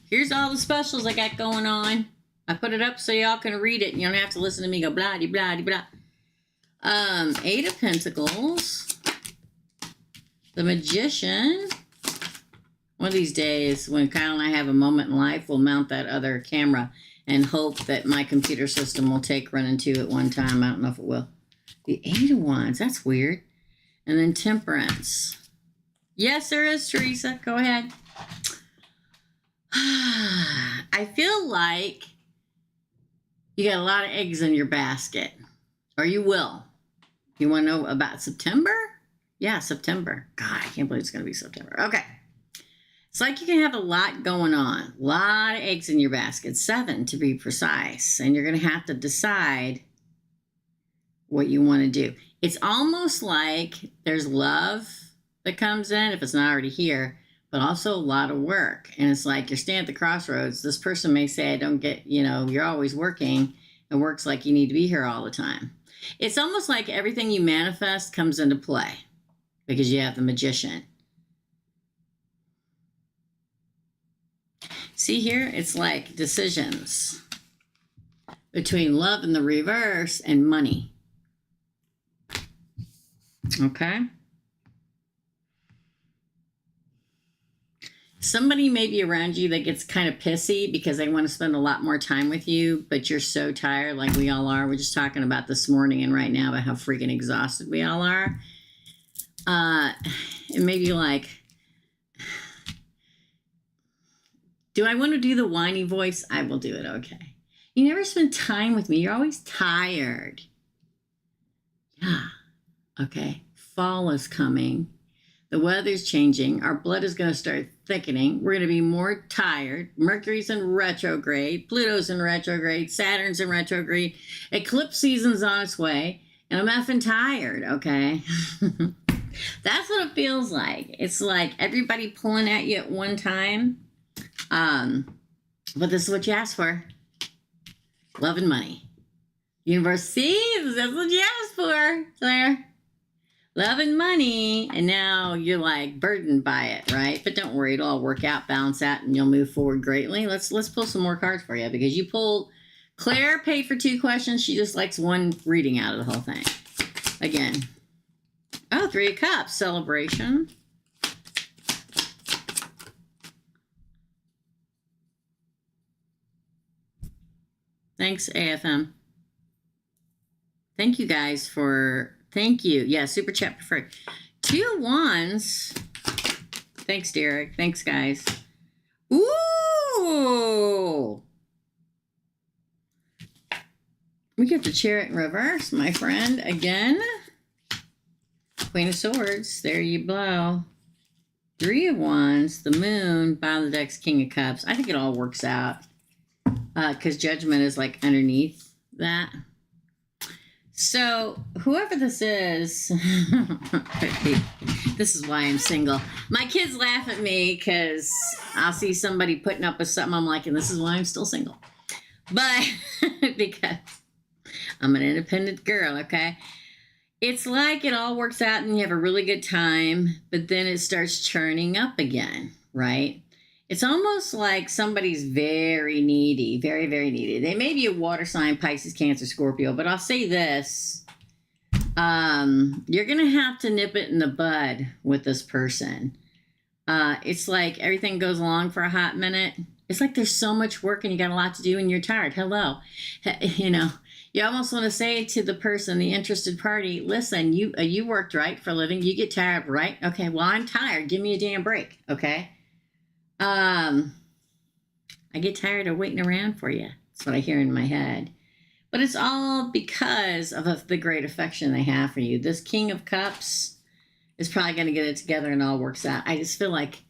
Here's all the specials I got going on. I put it up so y'all can read it. You don't have to listen to me go blah, de, blah, de, blah. 8 of Pentacles. The Magician. One of these days, when Kyle and I have a moment in life, we'll mount that other camera and hope that my computer system will take running 2 at one time. I don't know if it will. The 8 of Wands. That's weird. And then Temperance. Yes, there is, Teresa. Go ahead. I feel like you got a lot of eggs in your basket. Or you will. You want to know about September? Yeah, September. God, I can't believe it's going to be September. Okay. It's like you can have a lot going on. A lot of eggs in your basket. 7 to be precise. And you're going to have to decide what you want to do. It's almost like there's love that comes in, if it's not already here, but also a lot of work. And it's like you're standing at the crossroads. This person may say, I don't get, you're always working. And work's like you need to be here all the time. It's almost like everything you manifest comes into play because you have the Magician. See here, it's like decisions. between love in the reverse and money. Okay? Somebody may be around you that gets kind of pissy because they want to spend a lot more time with you, but you're so tired, like we all are. We're just talking about this morning and right now about how freaking exhausted we all are. It may be like, do I want to do the whiny voice? I will do it, okay. You never spend time with me. You're always tired. Yeah, okay. Fall is coming. The weather's changing. Our blood is going to start thickening. We're going to be more tired. Mercury's in retrograde. Pluto's in retrograde. Saturn's in retrograde. Eclipse season's on its way. And I'm effing tired, okay? That's what it feels like. It's like everybody pulling at you at one time. But this is what you asked for. Love and money. Universe sees. That's what you asked for, Claire. Love and money, and now you're like burdened by it, right? But don't worry, it'll all work out, balance out, and you'll move forward greatly. Let's pull some more cards for you because you pulled. Claire paid for 2 questions. She just likes one reading out of the whole thing. Again. Oh, 3 of Cups, celebration. Thanks, AFM. Thank you guys for. Thank you. Yeah, super chat preferred. 2 wands. Thanks, Derek. Thanks, guys. Ooh. We get the Chariot in reverse, my friend. Again. Queen of Swords. There you blow. 3 of Wands. The Moon. Bottom of the deck's King of Cups. I think it all works out. Because Judgment is like underneath that. So, whoever this is, this is why I'm single. My kids laugh at me because I'll see somebody putting up with something I'm like, and this is why I'm still single. But, because I'm an independent girl, okay? It's like it all works out and you have a really good time, but then it starts churning up again, right? It's almost like somebody's very needy, very, very needy. They may be a water sign, Pisces, Cancer, Scorpio, but I'll say this. You're going to have to nip it in the bud with this person. It's like everything goes along for a hot minute. It's like there's so much work and you got a lot to do and you're tired. Hello. You know, you almost want to say to the person, the interested party, listen, you worked, right, for a living. You get tired, right? Okay, well, I'm tired. Give me a damn break, okay? I get tired of waiting around for you. That's what I hear in my head. But it's all because of the great affection they have for you. This King of Cups is probably going to get it together and all works out. I just feel like,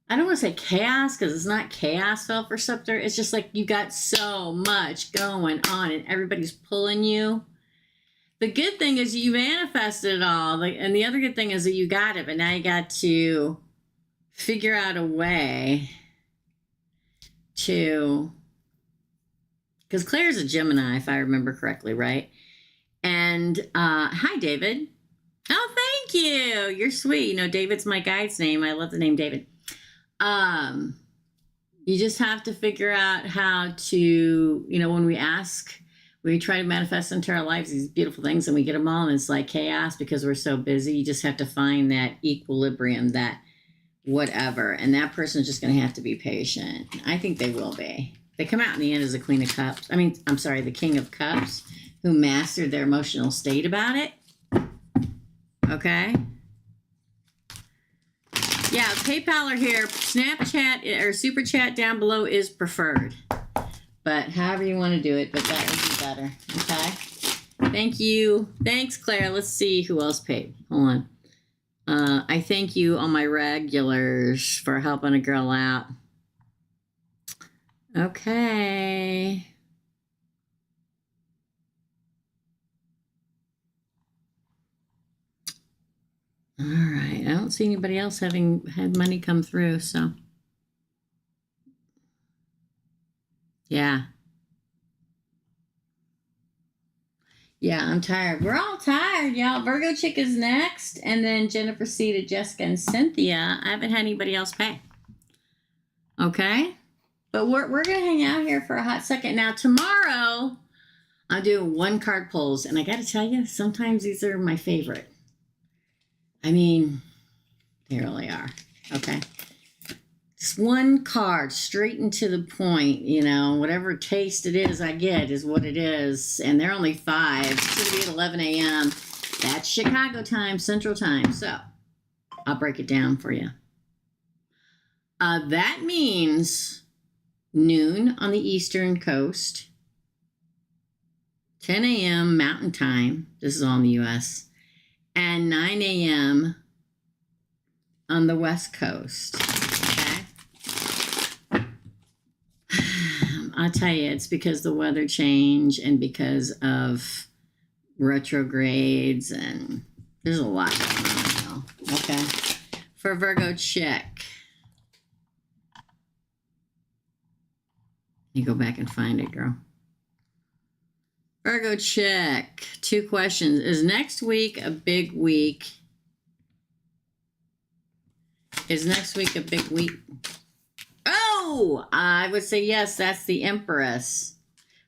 I don't want to say chaos because it's not chaos, felt for Scepter. It's just like you got so much going on and everybody's pulling you. The good thing is you manifested it all. And the other good thing is that you got it, but now you got to figure out a way to, because Claire's a Gemini, if I remember correctly, right? And hi, David. Oh, thank you. You're sweet. You know, David's my guide's name. I love the name David. You just have to figure out how to, you know, when we try to manifest into our lives these beautiful things and we get them all and it's like chaos because we're so busy. You just have to find that equilibrium, that whatever. And that person is just going to have to be patient. I think they will be. They come out in the end as the Queen of Cups. The King of Cups, who mastered their emotional state about it. Okay. Yeah, PayPal are here. Snapchat or Super Chat down below is preferred. But however you want to do it, but that would be better. Okay. Thank you. Thanks, Claire. Let's see who else paid. Hold on. I thank you, all my regulars, for helping a girl out. Okay. All right. I don't see anybody else having had money come through, so. Yeah. Yeah, I'm tired. We're all tired, y'all. Virgo Chick is next, and then Jennifer, Ceda, Jessica, and Cynthia. I haven't had anybody else pay. Okay? But we're going to hang out here for a hot second. Now, tomorrow, I'm doing 1 card pulls, and I got to tell you, sometimes these are my favorite. I mean, they really are. Okay. Just 1 card, straight and to the point, you know, whatever taste it is I get is what it is. And they're only 5. It's going to be at 11 a.m. That's Chicago time, Central time. So I'll break it down for you. That means noon on the Eastern Coast, 10 a.m. Mountain Time. This is all in the U.S. And 9 a.m. on the West Coast. Okay? I'll tell you, it's because the weather change and because of retrogrades, and there's a lot going on now. Okay? For Virgo, check. You go back and find it, girl. Virgo, check. 2 questions. Is next week a big week? Is next week a big week? Oh, I would say yes. That's the Empress.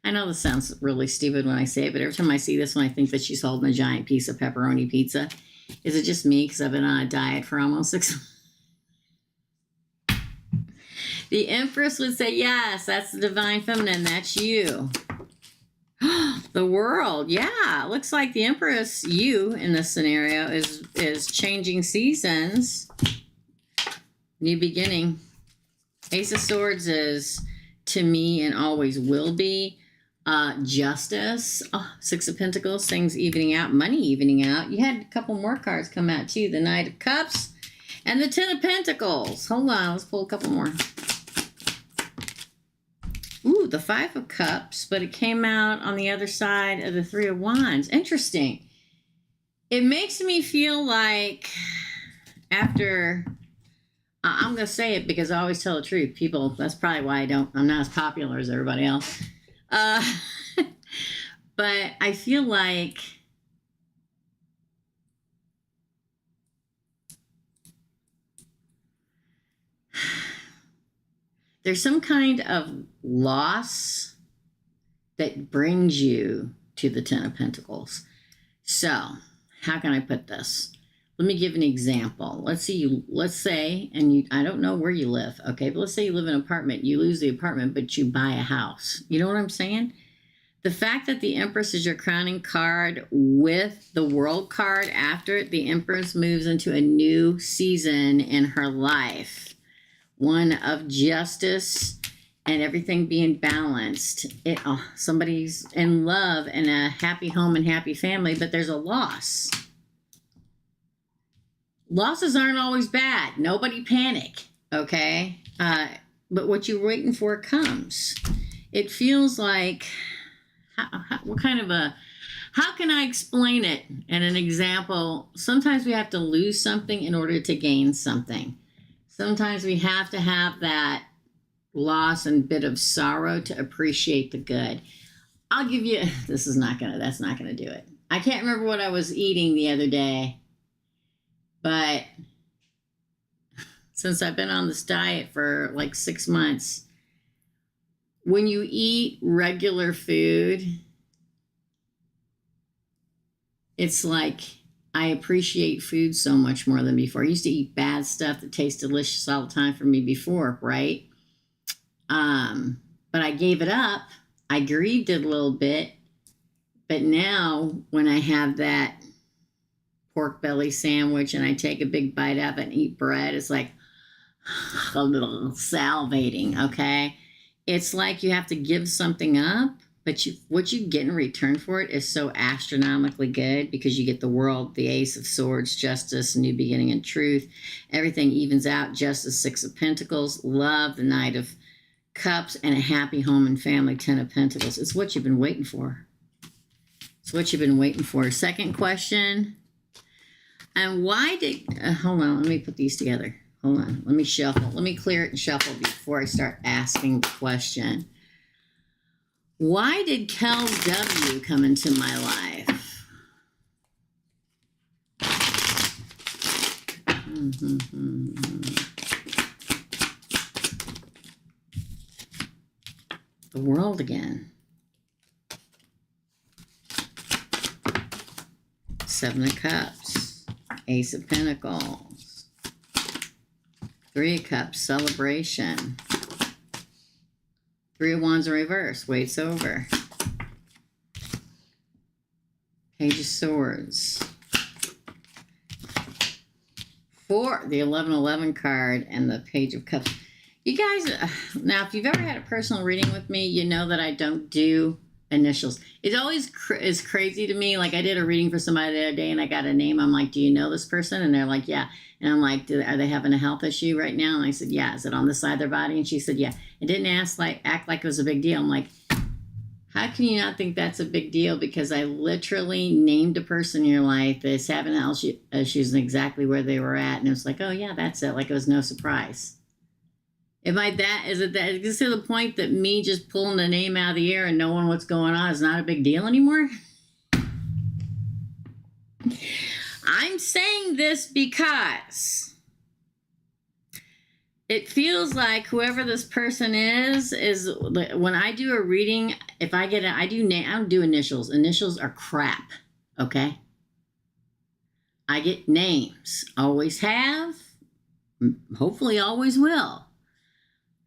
I know this sounds really stupid when I say it, but every time I see this one, I think that she's holding a giant piece of pepperoni pizza. Is it just me? Because I've been on a diet for almost 6 months. The Empress would say, yes, that's the Divine Feminine. That's you. The World. Yeah. Looks like the Empress, you in this scenario, is changing seasons. New beginning. Ace of Swords is, to me, and always will be, justice. 6 of Pentacles, things evening out, money evening out. You had a couple more cards come out, too. The Knight of Cups and the 10 of Pentacles. Hold on. Let's pull a couple more. Ooh, the 5 of Cups, but it came out on the other side of the 3 of Wands. Interesting. It makes me feel like after, I'm going to say it because I always tell the truth. People, that's probably why I'm not as popular as everybody else. But I feel like there's some kind of loss that brings you to the 10 of Pentacles. So, how can I put this? Let me give an example. Let's say, and I don't know where you live, okay? But let's say you live in an apartment. You lose the apartment, but you buy a house. You know what I'm saying? The fact that the Empress is your crowning card with the World card after it, the Empress moves into a new season in her life. One of justice and everything being balanced. Somebody's in love and a happy home and happy family, but there's a loss. Losses aren't always bad. Nobody panic, okay? But what you're waiting for comes. It feels like, what kind of how can I explain it? And an example, sometimes we have to lose something in order to gain something. Sometimes we have to have that loss and bit of sorrow to appreciate the good. I'll give you, that's not gonna do it. I can't remember what I was eating the other day, but since I've been on this diet for like 6 months, when you eat regular food, it's like I appreciate food so much more than before. I used to eat bad stuff that tastes delicious all the time for me before, right? But I gave it up. I grieved it a little bit. But now when I have that pork belly sandwich and I take a big bite of it and eat bread, it's like a little salivating, okay? It's like you have to give something up, but what you get in return for it is so astronomically good because you get the World, the Ace of Swords, justice, new beginning, and truth. Everything evens out. Justice, 6 of Pentacles, love, the Knight of Cups, and a happy home and family, 10 of Pentacles. It's what you've been waiting for. It's what you've been waiting for. Second question. And why did, hold on, let me put these together. Hold on, let me shuffle. Let me clear it and shuffle before I start asking the question. Why did Kel W come into my life? The World again. Seven of Cups, Ace of Pentacles, Three of Cups, celebration, Three of Wands in reverse, wait's over, Page of Swords, the 1111 card, and the Page of Cups. You guys, now if you've ever had a personal reading with me, you know that I don't do initials. It always is crazy to me. Like I did a reading for somebody the other day and I got a name. I'm like, do you know this person? And they're like, yeah. And I'm like, are they having a health issue right now? And I said, yeah. Is it on this side of their body? And she said, yeah. It didn't act like it was a big deal. I'm like, how can you not think that's a big deal? Because I literally named a person in your life that's having health issues and exactly where they were at. And it was like, oh yeah, that's it. Like it was no surprise. Is it to the point that me just pulling the name out of the air and knowing what's going on is not a big deal anymore? I'm saying this because it feels like whoever this person is when I do a reading, if I get I don't do initials. Initials are crap, okay? I get names. Always have. Hopefully always will.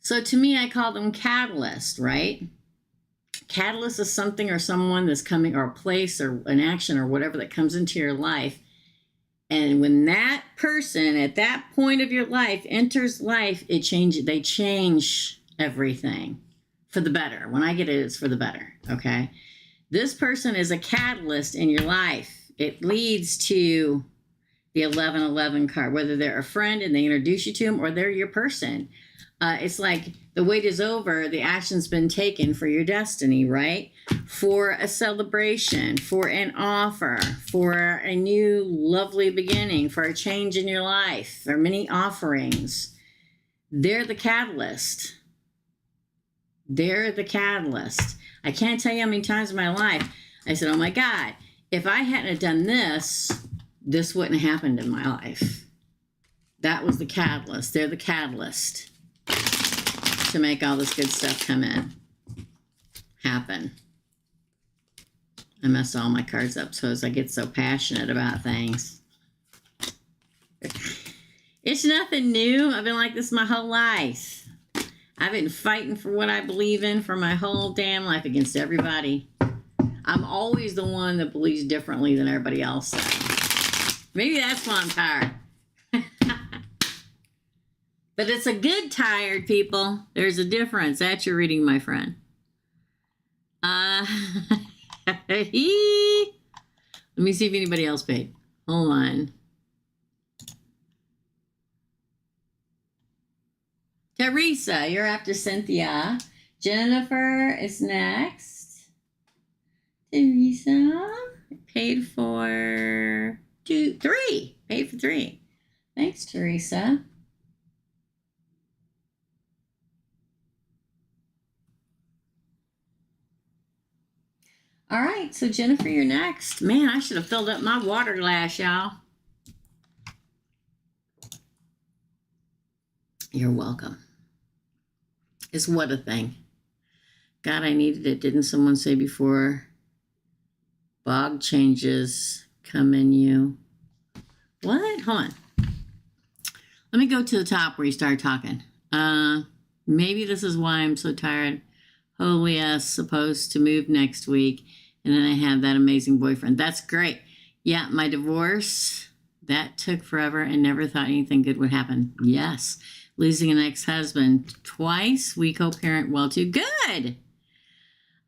So to me, I call them catalyst, right? Catalyst is something or someone that's coming, or a place or an action or whatever that comes into your life. And when that person at that point of your life enters life, they change everything for the better. When I get it, it's for the better, okay? This person is a catalyst in your life. It leads to the 1111 card, whether they're a friend and they introduce you to them or they're your person. It's like the wait is over, the action's been taken for your destiny, right? For a celebration, for an offer, for a new lovely beginning, for a change in your life, or many offerings. They're the catalyst. They're the catalyst. I can't tell you how many times in my life I said, oh my God, if I hadn't done this, this wouldn't have happened in my life. That was the catalyst. They're the catalyst to make all this good stuff happen. I messed all my cards up so as I get so passionate about things. It's nothing new. I've been like this my whole life. I've been fighting for what I believe in for my whole damn life against everybody. I'm always the one that believes differently than everybody else does. Maybe that's why I'm tired. But it's a good tired, people. There's a difference. That's your reading, my friend. Let me see if anybody else paid. Hold on. Teresa, you're after Cynthia. Jennifer is next. Teresa paid for three. Paid for three. Thanks, Teresa. All right, so Jennifer, you're next. Man, I should have filled up my water glass, y'all. You're welcome. It's what a thing. God, I needed it. Didn't someone say before? Bog changes come in you. What? Hold on. Let me go to the top where you started talking. Maybe this is why I'm so tired. Holy ass, supposed to move next week. And then I have that amazing boyfriend. That's great. Yeah, my divorce, that took forever and never thought anything good would happen. Yes. Losing an ex-husband twice. We co-parent well too. Good.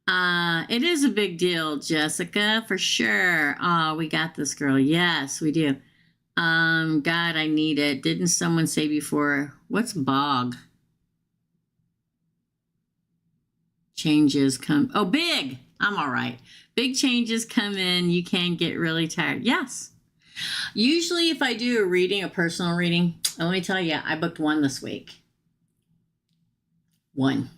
It is a big deal, Jessica, for sure. Oh, we got this, girl. Yes, we do. God, I need it. Didn't someone say before, what's bog? Changes come. Oh, big. I'm all right. Big changes come in. You can get really tired. Yes. Usually if I do a reading, a personal reading, let me tell you, I booked one this week. One.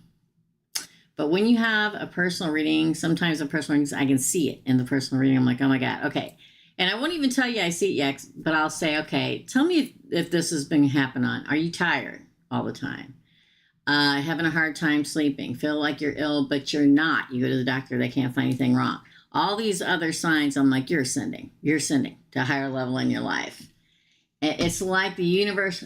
But when you have a personal reading, sometimes a personal reading, I can see it in the personal reading. I'm like, oh my God, okay. And I won't even tell you I see it yet, but I'll say, okay, tell me if this has been happening on. Are you tired all the time? Having a hard time sleeping? Feel like you're ill, but you're not. You go to the doctor, they can't find anything wrong. All these other signs, I'm like, you're ascending to a higher level in your life. It's like the universe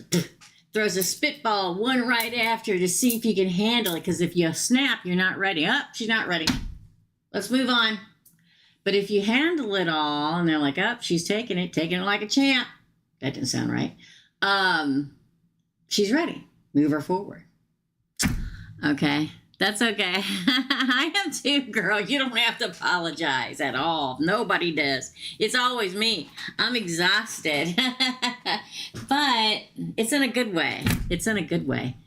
throws a spitball one right after to see if you can handle it. Because if you snap, you're not ready. Oh, she's not ready. Let's move on. But if you handle it all, and they're like, oh, she's taking it like a champ. That didn't sound right. She's ready. Move her forward. Okay. That's okay. I am too, girl. You don't have to apologize at all. Nobody does. It's always me. I'm exhausted. But it's in a good way. It's in a good way.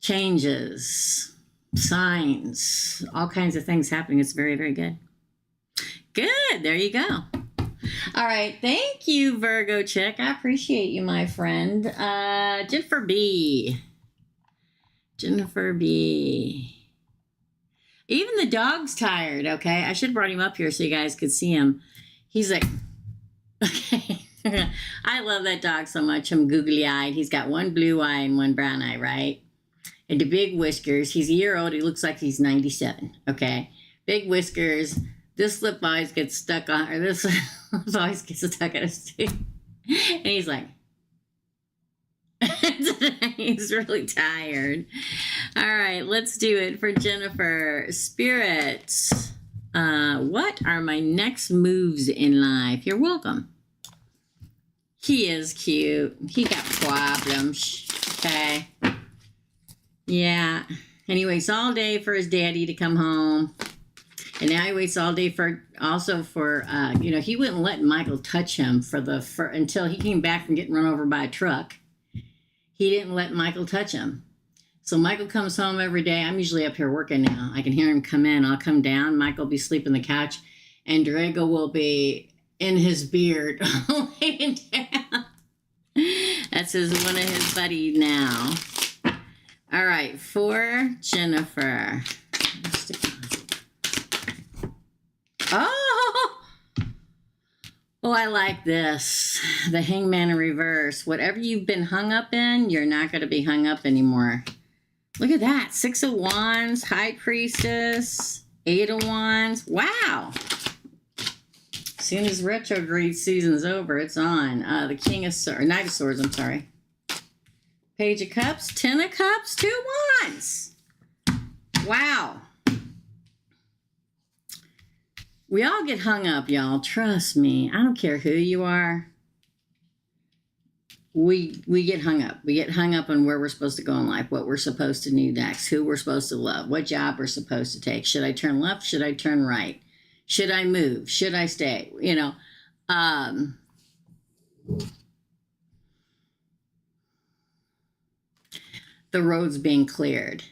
Changes, signs, all kinds of things happening. It's very, very good. Good. There you go. All right. Thank you, Virgo chick. I appreciate you, my friend. Jennifer B. Even the dog's tired, okay? I should have brought him up here so you guys could see him. He's like, okay. I love that dog so much. I'm googly-eyed. He's got one blue eye and one brown eye, right? And the big whiskers. He's a year old. He looks like he's 97, okay? Big whiskers. This lip always gets stuck on, or this lip always gets stuck at his tooth. And he's like, he's really tired. All right, let's do it for Jennifer. Spirits, what are my next moves in life? You're welcome. He is cute. He got problems. Okay. Yeah. And he waits all day for his daddy to come home. And now he waits all day for he wouldn't let Michael touch him until he came back from getting run over by a truck. He didn't let Michael touch him. So Michael comes home every day. I'm usually up here working now. I can hear him come in. I'll come down. Michael will be sleeping on the couch. And Drago will be in his beard laying down. That's one of his buddies now. All right. For Jennifer. Oh, I like this. The Hangman in reverse. Whatever you've been hung up in, you're not going to be hung up anymore. Look at that. 6 of Wands, High Priestess, 8 of Wands. Wow. As soon as retrograde season's over, it's on. The King of Swords, Knight of Swords, I'm sorry. Page of Cups, 10 of Cups, 2 Wands. Wow. We all get hung up, y'all. Trust me. I don't care who you are. We get hung up. We get hung up on where we're supposed to go in life, what we're supposed to do next, who we're supposed to love, what job we're supposed to take. Should I turn left? Should I turn right? Should I move? Should I stay? The road's being cleared.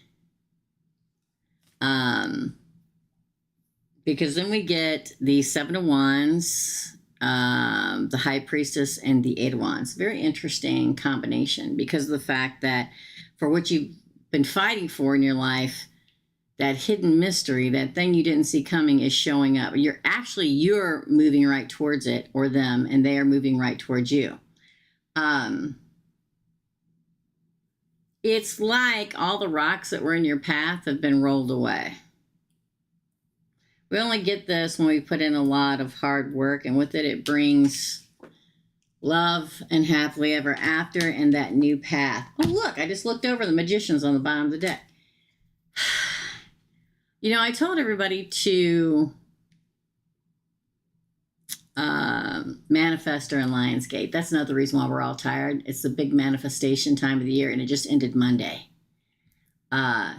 Because then we get the 7 of Wands, the High Priestess, and the 8 of Wands. Very interesting combination because of the fact that for what you've been fighting for in your life, that hidden mystery, that thing you didn't see coming is showing up. You're moving right towards it, or them, and they are moving right towards you. It's like all the rocks that were in your path have been rolled away. We only get this when we put in a lot of hard work, and with it, it brings love and happily ever after and that new path. Oh, look, I just looked over the Magician's on the bottom of the deck. I told everybody to manifest during Lionsgate. That's another reason why we're all tired. It's the big manifestation time of the year, and it just ended Monday.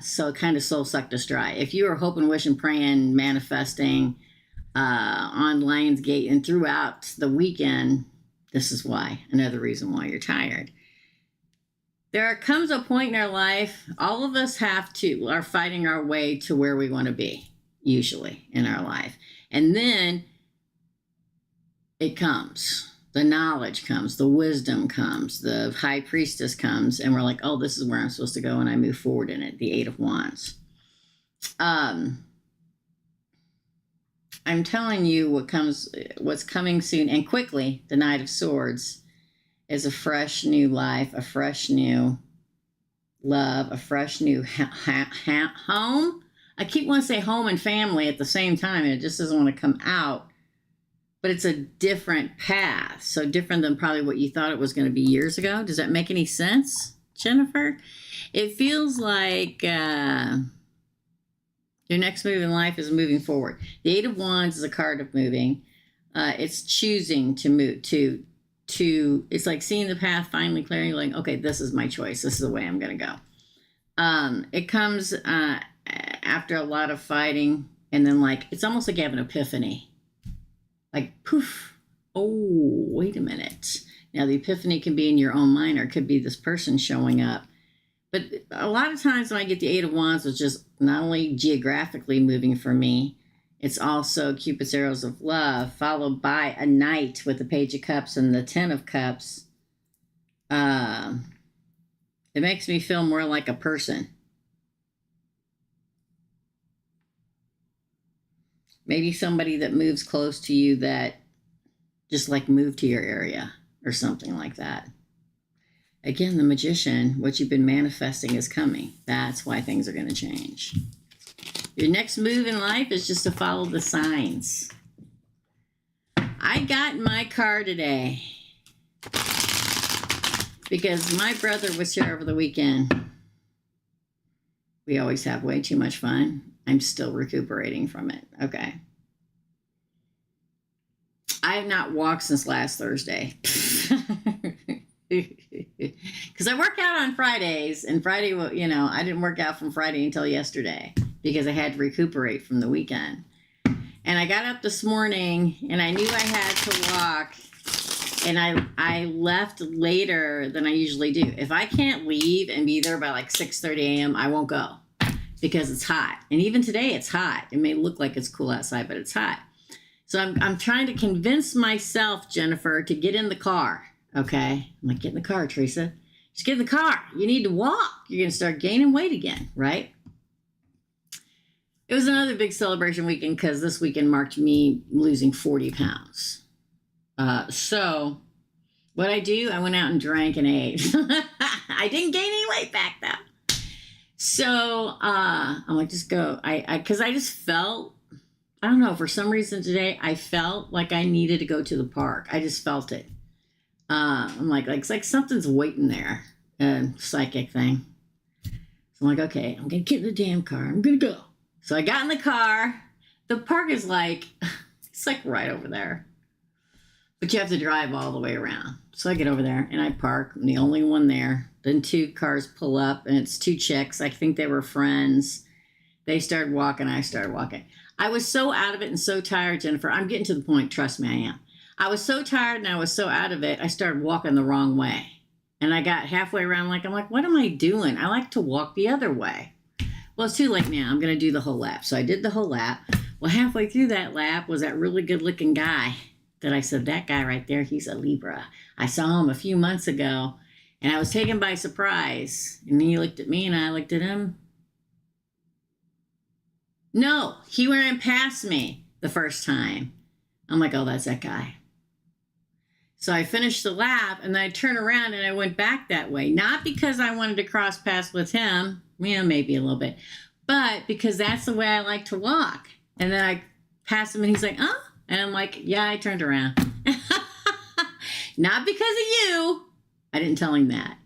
So it kind of soul sucked us dry. If you were hoping, wishing, praying, manifesting on Lionsgate and throughout the weekend, this is why. Another reason why you're tired. There comes a point in our life, all of us are fighting our way to where we want to be, usually, in our life. And then it comes. The knowledge comes, the wisdom comes, the High Priestess comes, and we're like, oh, this is where I'm supposed to go, and I move forward in it, the 8 of Wands. I'm telling you what's coming soon, and quickly, the Knight of Swords is a fresh new life, a fresh new love, a fresh new home. I keep wanting to say home and family at the same time, and it just doesn't want to come out. But it's a different path, so different than probably what you thought it was going to be years ago. Does that make any sense, Jennifer? It feels like your next move in life is moving forward. The Eight of Wands is a card of moving. It's choosing to move to. It's like seeing the path finally clearing. Like, okay, this is my choice. This is the way I'm going to go. It comes after a lot of fighting, and then like it's almost like you have an epiphany. Like, poof, oh, wait a minute. Now, the epiphany can be in your own mind, or it could be this person showing up. But a lot of times when I get the Eight of Wands, it's just not only geographically moving for me, it's also Cupid's arrows of love, followed by a Knight with the Page of Cups and the Ten of Cups. It makes me feel more like a person. Maybe somebody that moves close to you that just like moved to your area or something like that. Again, the Magician, what you've been manifesting is coming. That's why things are going to change. Your next move in life is just to follow the signs. I got my car today because my brother was here over the weekend. We always have way too much fun. I'm still recuperating from it. Okay. I have not walked since last Thursday. Because I work out on Fridays, and Friday, you know, I didn't work out from Friday until yesterday because I had to recuperate from the weekend. And I got up this morning, and I knew I had to walk, and I left later than I usually do. If I can't leave and be there by like 6:30 a.m., I won't go. Because it's hot. And even today it's hot. It may look like it's cool outside, but it's hot. So I'm trying to convince myself, Jennifer, to get in the car. Okay? I'm like, get in the car, Teresa. Just get in the car. You need to walk. You're going to start gaining weight again, right? It was another big celebration weekend because this weekend marked me losing 40 pounds. So what I do, I went out and drank and ate. I didn't gain any weight back though. So I'm like, just go. Because I just felt, I don't know, for some reason today, I felt like I needed to go to the park. I just felt it. I'm like it's like something's waiting there, psychic thing. So I'm like, okay, I'm going to get in the damn car. I'm going to go. So I got in the car. The park is like, it's like right over there. But you have to drive all the way around. So I get over there and I park. I'm the only one there. Then two cars pull up and it's two chicks. I think they were friends. They started walking. I started walking. I was so out of it and so tired, Jennifer. I'm getting to the point. Trust me, I am. I was so tired and I was so out of it. I started walking the wrong way. And I got halfway around. I'm like, what am I doing? I like to walk the other way. Well, it's too late now. I'm going to do the whole lap. So I did the whole lap. Well, halfway through that lap was that really good looking guy that I said, that guy right there, he's a Libra. I saw him a few months ago. And I was taken by surprise. And then he looked at me and I looked at him. No, he went past me the first time. I'm like, oh, that's that guy. So I finished the lap and then I turned around and I went back that way. Not because I wanted to cross paths with him. Yeah, maybe a little bit. But because that's the way I like to walk. And then I passed him and he's like, oh. And I'm like, yeah, I turned around. Not because of you. I didn't tell him that.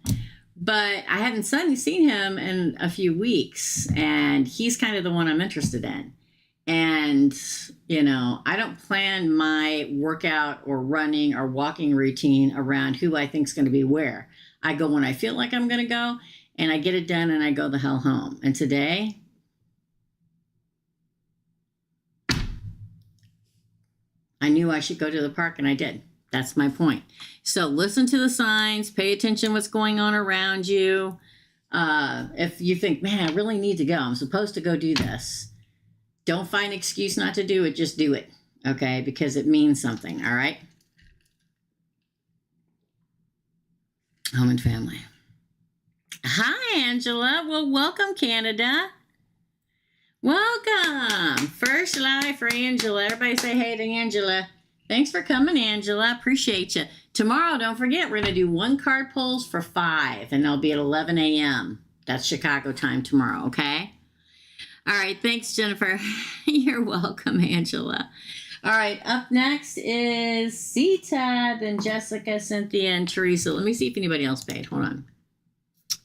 But I hadn't seen him in a few weeks. And he's kind of the one I'm interested in. And, you know, I don't plan my workout or running or walking routine around who I think is going to be where. I go when I feel like I'm going to go. And I get it done and I go the hell home. And today, I knew I should go to the park and I did. That's my point. So listen to the signs, pay attention to what's going on around you. If you think, man, I really need to go, I'm supposed to go do this. Don't find an excuse not to do it, just do it, okay? Because it means something, all right? Home and family. Hi, Angela. Well, welcome, Canada. Welcome. First live for Angela. Everybody say hey to Angela. Thanks for coming, Angela. Appreciate you. Tomorrow, don't forget, we're going to do one card pulls for 5, and they'll be at 11 a.m. That's Chicago time tomorrow, okay? All right. Thanks, Jennifer. You're welcome, Angela. All right. Up next is Ceda, then Jessica, Cynthia, and Teresa. Let me see if anybody else paid. Hold on.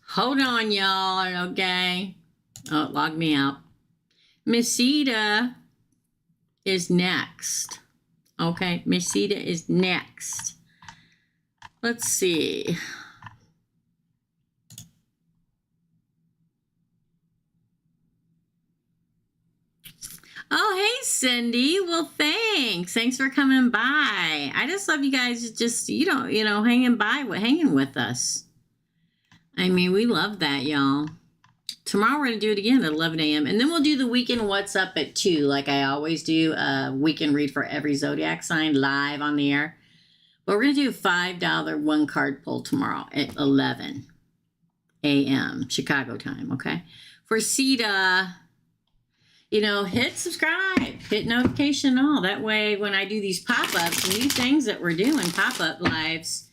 Hold on, y'all. Okay. Oh, it logged me out. Miss Ceda is next. Okay. Miss Ceda is next. Let's see. Oh, hey, Cindy. Well, thanks. Thanks for coming by. I just love you guys just, hanging with us. I mean, we love that, y'all. Tomorrow we're going to do it again at 11 a.m. And then we'll do the weekend What's Up at 2, like I always do. Weekend read for every zodiac sign live on the air. But we're going to do a $5 one card pull tomorrow at 11 a.m. Chicago time, okay? For Ceda, hit subscribe, hit notification, all. That way, when I do these pop-ups, new things that we're doing, pop-up lives,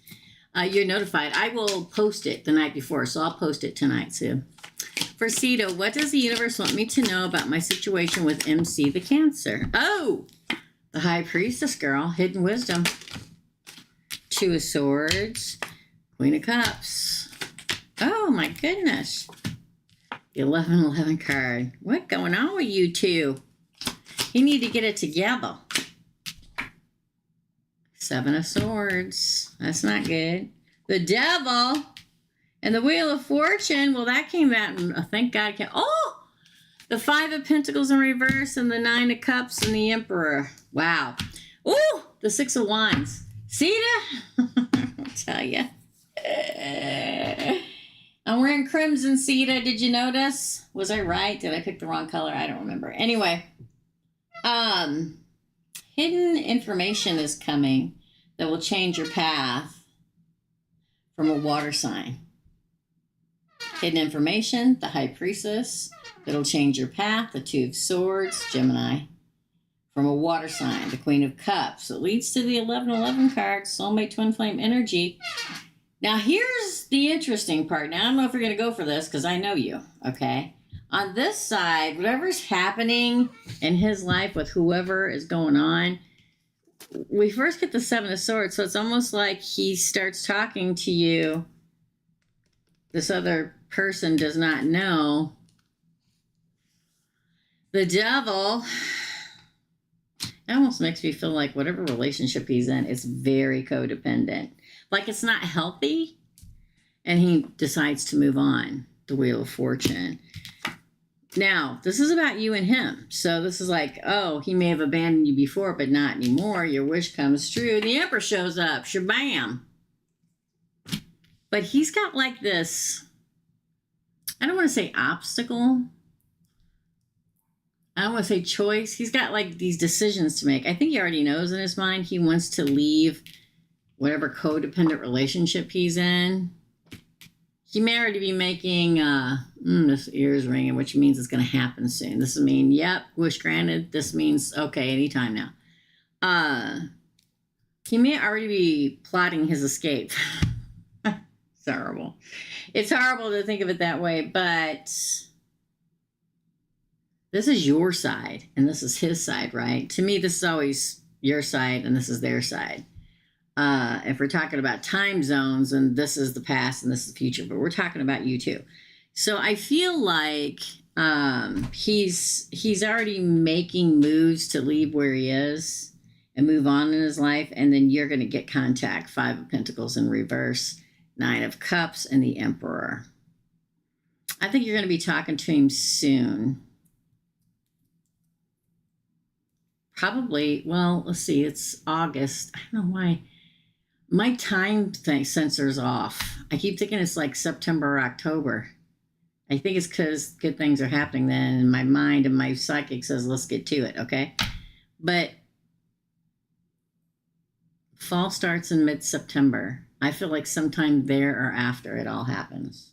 you're notified. I will post it the night before, so I'll post it tonight, too. For Ceda, what does the universe want me to know about my situation with MC the Cancer? Oh, the High Priestess girl, hidden wisdom. Two of Swords, Queen of Cups. Oh, my goodness. The 1111 card. What's going on with you two? You need to get it together. Seven of Swords. That's not good. The Devil and the Wheel of Fortune. Well, that came out, and thank God. Oh, the Five of Pentacles in reverse and the Nine of Cups and the Emperor. Wow. Oh, the Six of Wands. Ceda, I'll tell you. I'm wearing crimson, Ceda. Did you notice? Was I right? Did I pick the wrong color? I don't remember. Anyway, hidden information is coming that will change your path from a water sign. Hidden information, the High Priestess, that'll change your path, the Two of Swords, Gemini. From a water sign, the Queen of Cups. It leads to the 1111 card, soulmate twin flame energy. Now, here's the interesting part. Now, I don't know if you're going to go for this because I know you, okay? On this side, whatever's happening in his life with whoever is going on, we first get the Seven of Swords, so it's almost like he starts talking to you. This other person does not know. The Devil. It almost makes me feel like whatever relationship he's in is very codependent. Like it's not healthy, and he decides to move on. The Wheel of Fortune. Now, this is about you and him. So this is like, oh, he may have abandoned you before, but not anymore. Your wish comes true. The Emperor shows up. Shabam. But he's got like this, I don't want to say obstacle. I don't want to say choice. He's got like these decisions to make. I think he already knows in his mind he wants to leave whatever codependent relationship he's in. He may already be making, this ear's ringing, which means it's going to happen soon. This will mean, yep, wish granted. This means, okay, anytime now. He may already be plotting his escape. It's horrible. It's horrible to think of it that way, but this is your side, and this is his side, right? To me, this is always your side, and this is their side. If we're talking about time zones, and this is the past, and this is the future, but we're talking about you too. So I feel like he's already making moves to leave where he is and move on in his life, and then you're going to get contact. Five of Pentacles in reverse, Nine of Cups, and the Emperor. I think you're going to be talking to him soon. Probably, well, let's see, it's August. I don't know why. My time sensor's off. I keep thinking it's like September or October. I think it's because good things are happening then, and my mind and my psychic says, let's get to it, okay? But fall starts in mid-September. I feel like sometime there or after it all happens.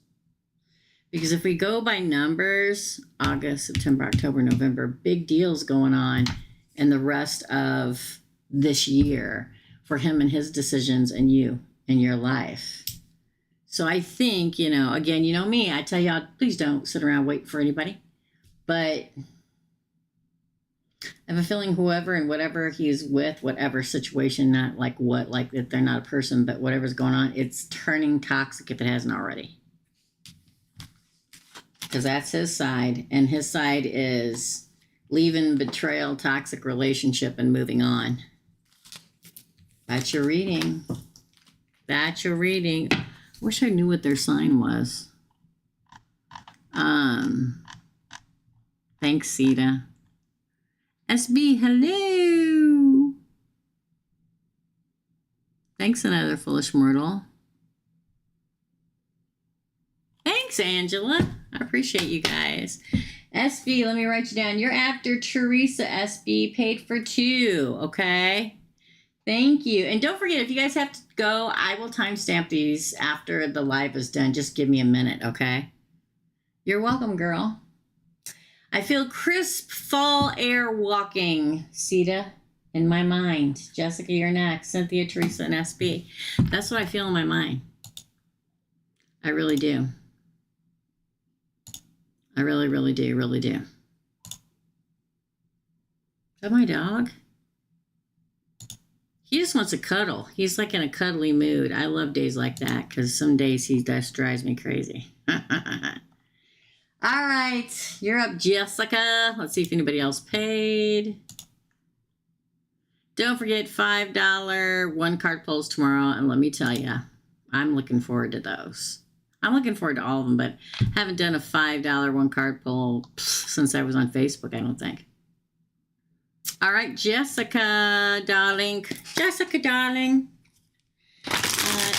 Because if we go by numbers, August, September, October, November, big deals going on in the rest of this year for him and his decisions and you and your life. So I think, again, you know me, I tell y'all, please don't sit around waiting for anybody. But I have a feeling whoever and whatever he's with, whatever situation, not like what, like that they're not a person, but whatever's going on, it's turning toxic if it hasn't already. Because that's his side. And his side is leaving, betrayal, toxic relationship, and moving on. That's your reading. That's your reading. Wish I knew what their sign was. Thanks, Ceda. SB, hello. Thanks, another foolish mortal. Thanks, Angela. I appreciate you guys. SB, let me write you down. You're after Teresa, SB, paid for 2, okay? Thank you. And don't forget, if you guys have to go, I will timestamp these after the live is done. Just give me a minute, okay? You're welcome, girl. I feel crisp fall air walking, Ceda, in my mind. Jessica, you're next. Cynthia, Teresa, and SB. That's what I feel in my mind. I really do. I really, really do, really do. Is that my dog? He just wants to cuddle. He's like in a cuddly mood. I love days like that because some days he just drives me crazy. All right, you're up, Jessica. Let's see if anybody else paid. Don't forget $5 one-card pulls tomorrow, and let me tell you, I'm looking forward to those. I'm looking forward to all of them, but haven't done a $5 one-card pull since I was on Facebook, I don't think. All right, Jessica, darling. Jessica, darling.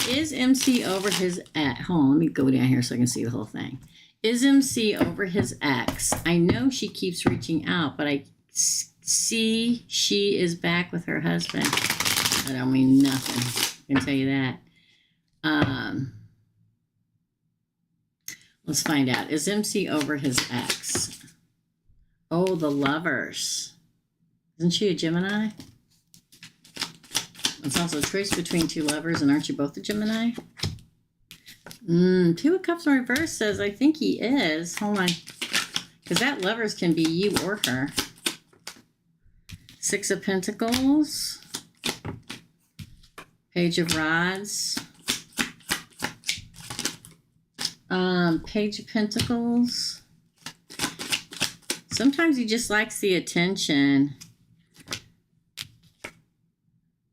Is MC over his ex? Hold on, let me go down here so I can see the whole thing. Is MC over his ex? I know she keeps reaching out, but I see she is back with her husband. That don't mean nothing. I can tell you that. Let's find out. Is MC over his ex? Oh, the lovers. Isn't she a Gemini? It's also a choice between 2 lovers, and aren't you both a Gemini? 2 of Cups in reverse says, I think he is. Hold on. Because that lovers can be you or her. 6 of Pentacles. Page of Rods. Page of Pentacles. Sometimes he just likes the attention.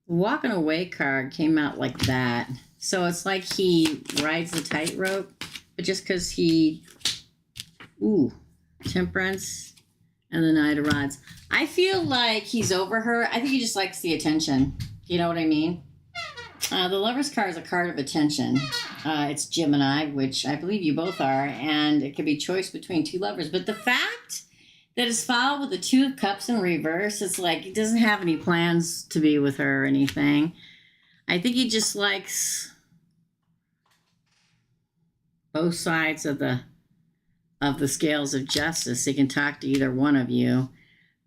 The Walking Away card came out like that. So it's like he rides the tightrope, but just because he, Temperance and the Knight of Rods. I feel like he's over her. I think he just likes the attention. You know what I mean? The Lover's card is a card of attention. It's Gemini, which I believe you both are, and it could be choice between 2 lovers. But the fact that it's followed with the 2 of Cups in reverse, it's like he doesn't have any plans to be with her or anything. I think he just likes both sides of the scales of justice. He can talk to either one of you.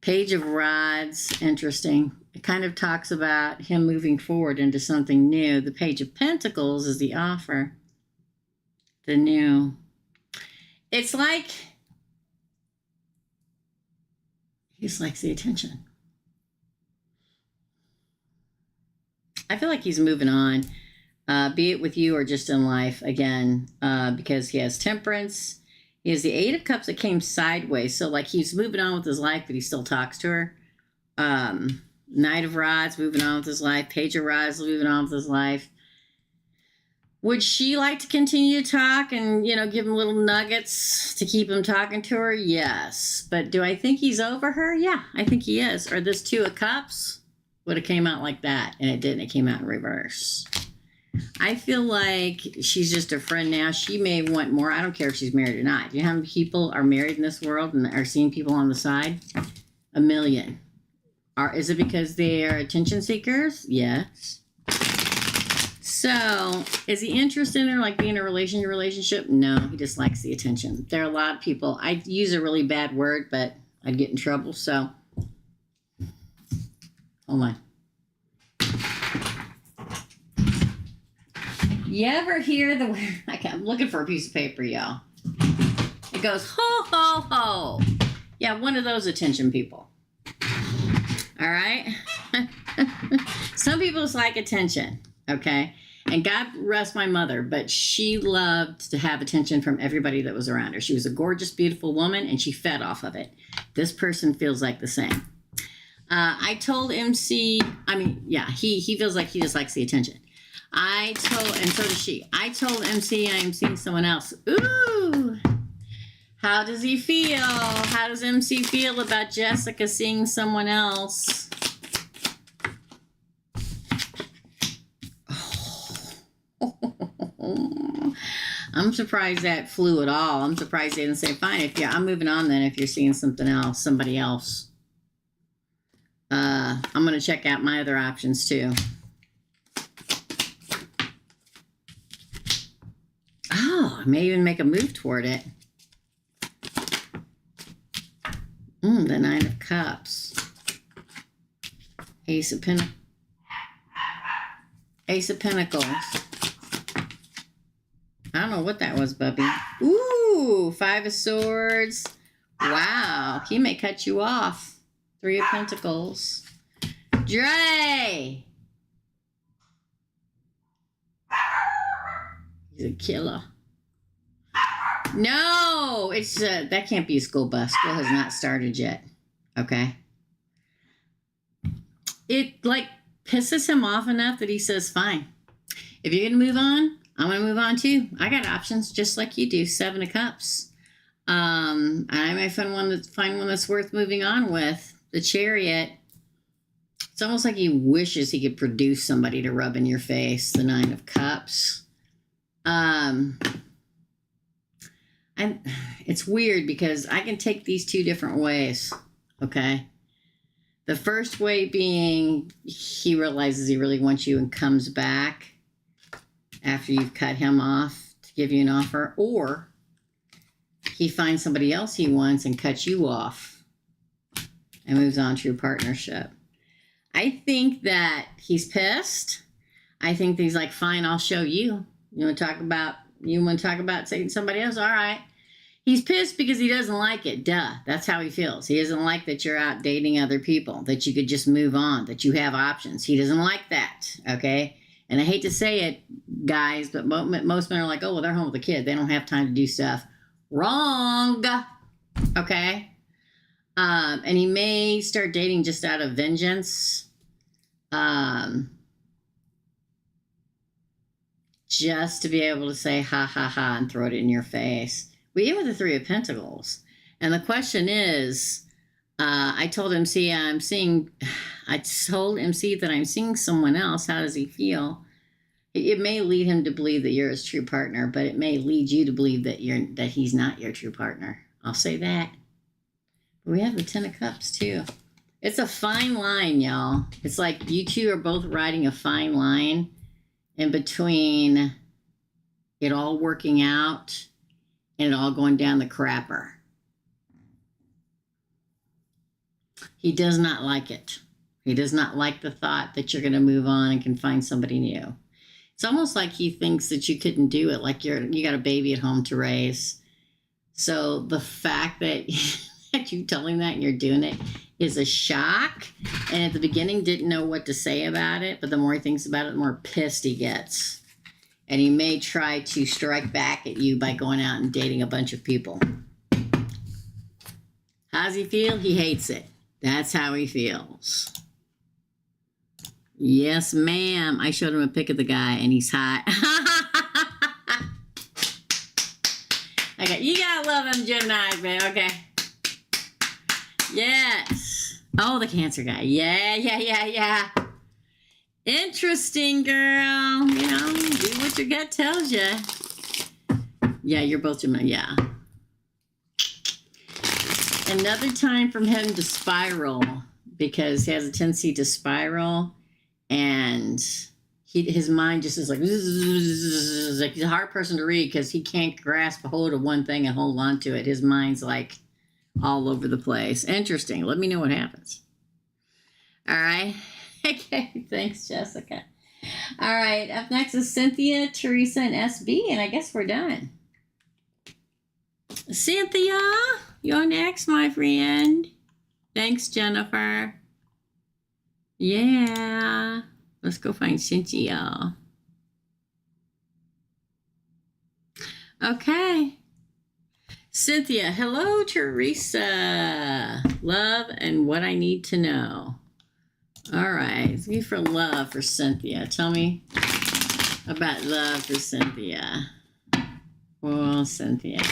Page of Rods, interesting. It kind of talks about him moving forward into something new. The Page of Pentacles is the offer. The new. It's like he just likes the attention. I feel like he's moving on, be it with you or just in life, again, because he has Temperance. He has the 8 of Cups that came sideways. So, like, he's moving on with his life, but he still talks to her. Knight of Rods, moving on with his life. Page of Rods, moving on with his life. Would she like to continue to talk and, give him little nuggets to keep him talking to her? Yes. But do I think he's over her? Yeah, I think he is. Or this 2 of Cups would have came out like that, and it didn't. It came out in reverse. I feel like she's just a friend now. She may want more. I don't care if she's married or not. You know how many people are married in this world and are seeing people on the side? 1 million. Is it because they are attention seekers? Yes. So, is he interested in her, like being in a relationship? No, he just likes the attention. There are a lot of people. I use a really bad word, but I'd get in trouble, so. Hold on. You ever hear the word? I'm looking for a piece of paper, y'all. It goes, ho, ho, ho. Yeah, one of those attention people. All right? Some people like attention, okay? And God rest my mother, but she loved to have attention from everybody that was around her. She was a gorgeous, beautiful woman, and she fed off of it. This person feels like the same. I told MC, he feels like he just likes the attention. And so does she. I told MC I am seeing someone else. Ooh. How does he feel? How does MC feel about Jessica seeing someone else? I'm surprised that flew at all. I'm surprised they didn't say, fine, I'm moving on then if you're seeing something else, somebody else. I'm going to check out my other options too. Oh, I may even make a move toward it. The Nine of Cups. Ace of Pentacles. I don't know what that was, Bubby. Ooh, Five of Swords. Wow, he may cut you off. Three of Pentacles. Dre. He's a killer. No, it's that can't be a school bus. School has not started yet. Okay. It pisses him off enough that he says, fine. If you're going to move on, I'm going to move on too. I got options just like you do. Seven of Cups. I might find one that's worth moving on with. The Chariot. It's almost like he wishes he could produce somebody to rub in your face. The Nine of Cups. And it's weird because I can take these two different ways. Okay. The first way being he realizes he really wants you and comes back after you've cut him off to give you an offer, or he finds somebody else he wants and cuts you off and moves on to your partnership. I think that he's pissed. I think that he's like, fine, I'll show you. You want to talk about taking somebody else? All right. He's pissed because he doesn't like it. Duh. That's how he feels. He doesn't like that you're out dating other people, that you could just move on, that you have options. He doesn't like that. Okay. And I hate to say it, guys, but most men are like, oh, well, they're home with a kid. They don't have time to do stuff. Wrong. Okay. And he may start dating just out of vengeance. Just to be able to say ha ha ha and throw it in your face. We end with the Three of Pentacles. And the question is, I told MC that I'm seeing someone else. How does he feel? It may lead him to believe that you're his true partner, but it may lead you to believe that he's not your true partner. I'll say that. But we have the Ten of Cups too. It's a fine line, y'all. It's like you two are both riding a fine line in between it all working out and it all going down the crapper. He does not like it. He does not like the thought that you're going to move on and can find somebody new. It's almost like he thinks that you couldn't do it, like you got a baby at home to raise. So the fact that you telling that and you're doing it is a shock. And at the beginning didn't know what to say about it, but the more he thinks about it, the more pissed he gets. And he may try to strike back at you by going out and dating a bunch of people. How does he feel? He hates it. That's how he feels. Yes, ma'am. I showed him a pic of the guy, and he's hot. Okay, you gotta love them Geminis, man. Okay. Yes. Oh, the Cancer guy. Yeah. Interesting, girl. You know, do what your gut tells you. Yeah, you're both Gemini. Yeah. Another time from him to spiral, because he has a tendency to spiral, and his mind just is like he's a hard person to read because he can't grasp a hold of one thing and hold on to it. His mind's like all over the place. Interesting. Let me know what happens. All right. Okay. Thanks, Jessica. All right. Up next is Cynthia, Teresa, and SB, and I guess we're done. Cynthia, You're next, my friend. Thanks, Jennifer. Yeah. Let's go find Cynthia. Okay. Cynthia, hello, Teresa. Love and what I need to know. All right. Let's go for love for Cynthia. Tell me about love for Cynthia. Well, Cynthia,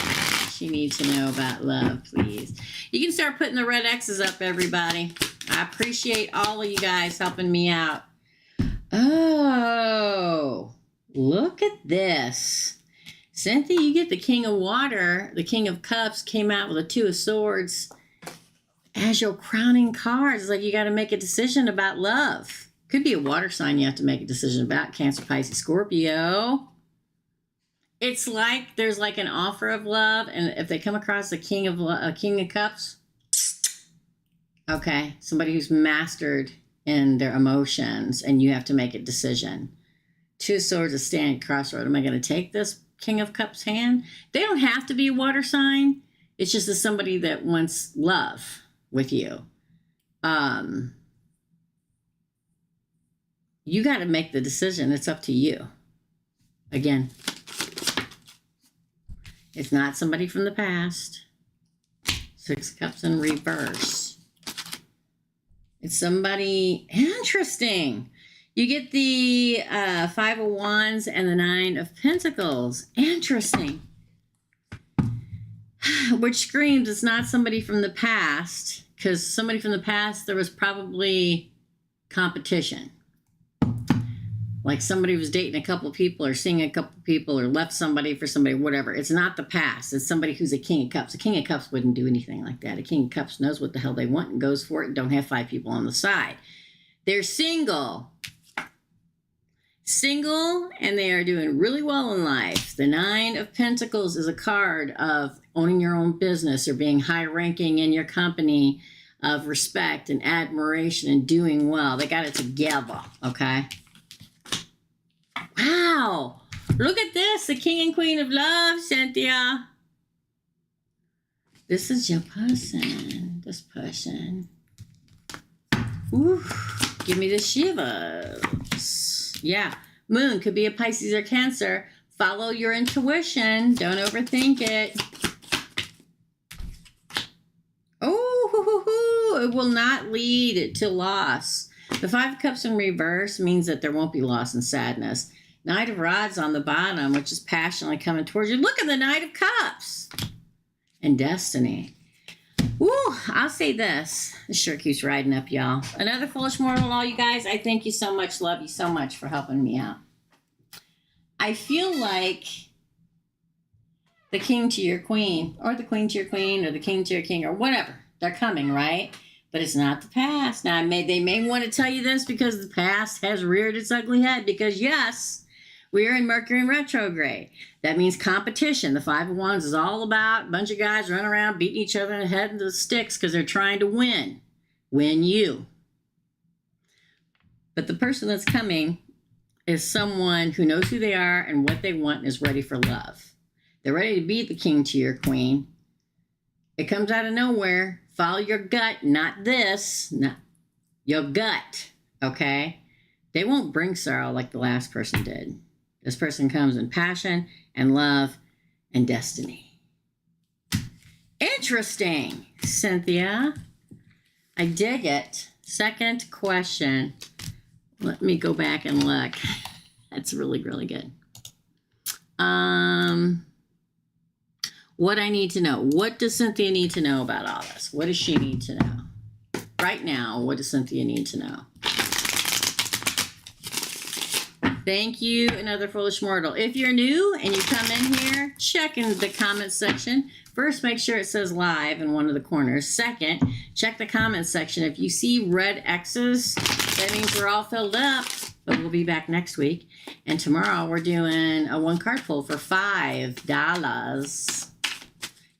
she needs to know about love, please. You can start putting the red X's up, everybody. I appreciate all of you guys helping me out. Oh, look at this. Cynthia, you get the King of Water. The King of Cups came out with a Two of Swords as your crowning cards. It's like you got to make a decision about love. Could be a water sign you have to make a decision about. Cancer, Pisces, Scorpio. It's like there's like an offer of love, and if they come across a King of Cups, okay, somebody who's mastered in their emotions, and you have to make a decision. Two of Swords is standing crossroad. Am I going to take this King of Cups hand? They don't have to be a water sign. It's just as somebody that wants love with you. You got to make the decision. It's up to you. Again, it's not somebody from the past. Six of Cups in reverse. It's somebody interesting. You get the Five of Wands and the Nine of Pentacles. Interesting. Which screams it's not somebody from the past, because somebody from the past, there was probably competition. Like somebody was dating a couple of people or seeing a couple of people or left somebody for somebody, whatever. It's not the past. It's somebody who's a King of Cups. A King of Cups wouldn't do anything like that. A King of Cups knows what the hell they want and goes for it and don't have five people on the side. They're single. Single, and they are doing really well in life. The Nine of Pentacles is a card of owning your own business or being high ranking in your company, of respect and admiration and doing well. They got it together, okay? Wow. Look at this. The King and Queen of Love, Cynthia. This is your person. This person. Ooh. Give me the shivers. Yeah. Moon could be a Pisces or Cancer. Follow your intuition. Don't overthink it. Oh, it will not lead to loss. The Five of Cups in reverse means that there won't be loss and sadness. Knight of Rods on the bottom, which is passionately coming towards you. Look at the Knight of Cups. And destiny. Ooh, I'll say this. This sure keeps riding up, y'all. Another foolish mortal, all you guys. I thank you so much. Love you so much for helping me out. I feel like the king to your queen, or the queen to your queen, or the king to your king, or whatever. They're coming, right? But it's not the past. Now, they may want to tell you this because the past has reared its ugly head. Because, yes, we are in Mercury in retrograde. That means competition. The Five of Wands is all about a bunch of guys running around beating each other in the head with the sticks because they're trying to win. Win you. But the person that's coming is someone who knows who they are and what they want and is ready for love. They're ready to be the king to your queen. It comes out of nowhere. Follow your gut, not this. Not your gut, okay? They won't bring sorrow like the last person did. This person comes in passion and love and destiny. Interesting, Cynthia. I dig it. Second question. Let me go back and look. That's really, really good. What I need to know. What does Cynthia need to know about all this? What does she need to know? Right now, what does Cynthia need to know? Thank you, another foolish mortal. If you're new and you come in here, check in the comments section. First, make sure it says live in one of the corners. Second, check the comments section. If you see red X's, that means we're all filled up. But we'll be back next week. And tomorrow we're doing a one card pull for $5.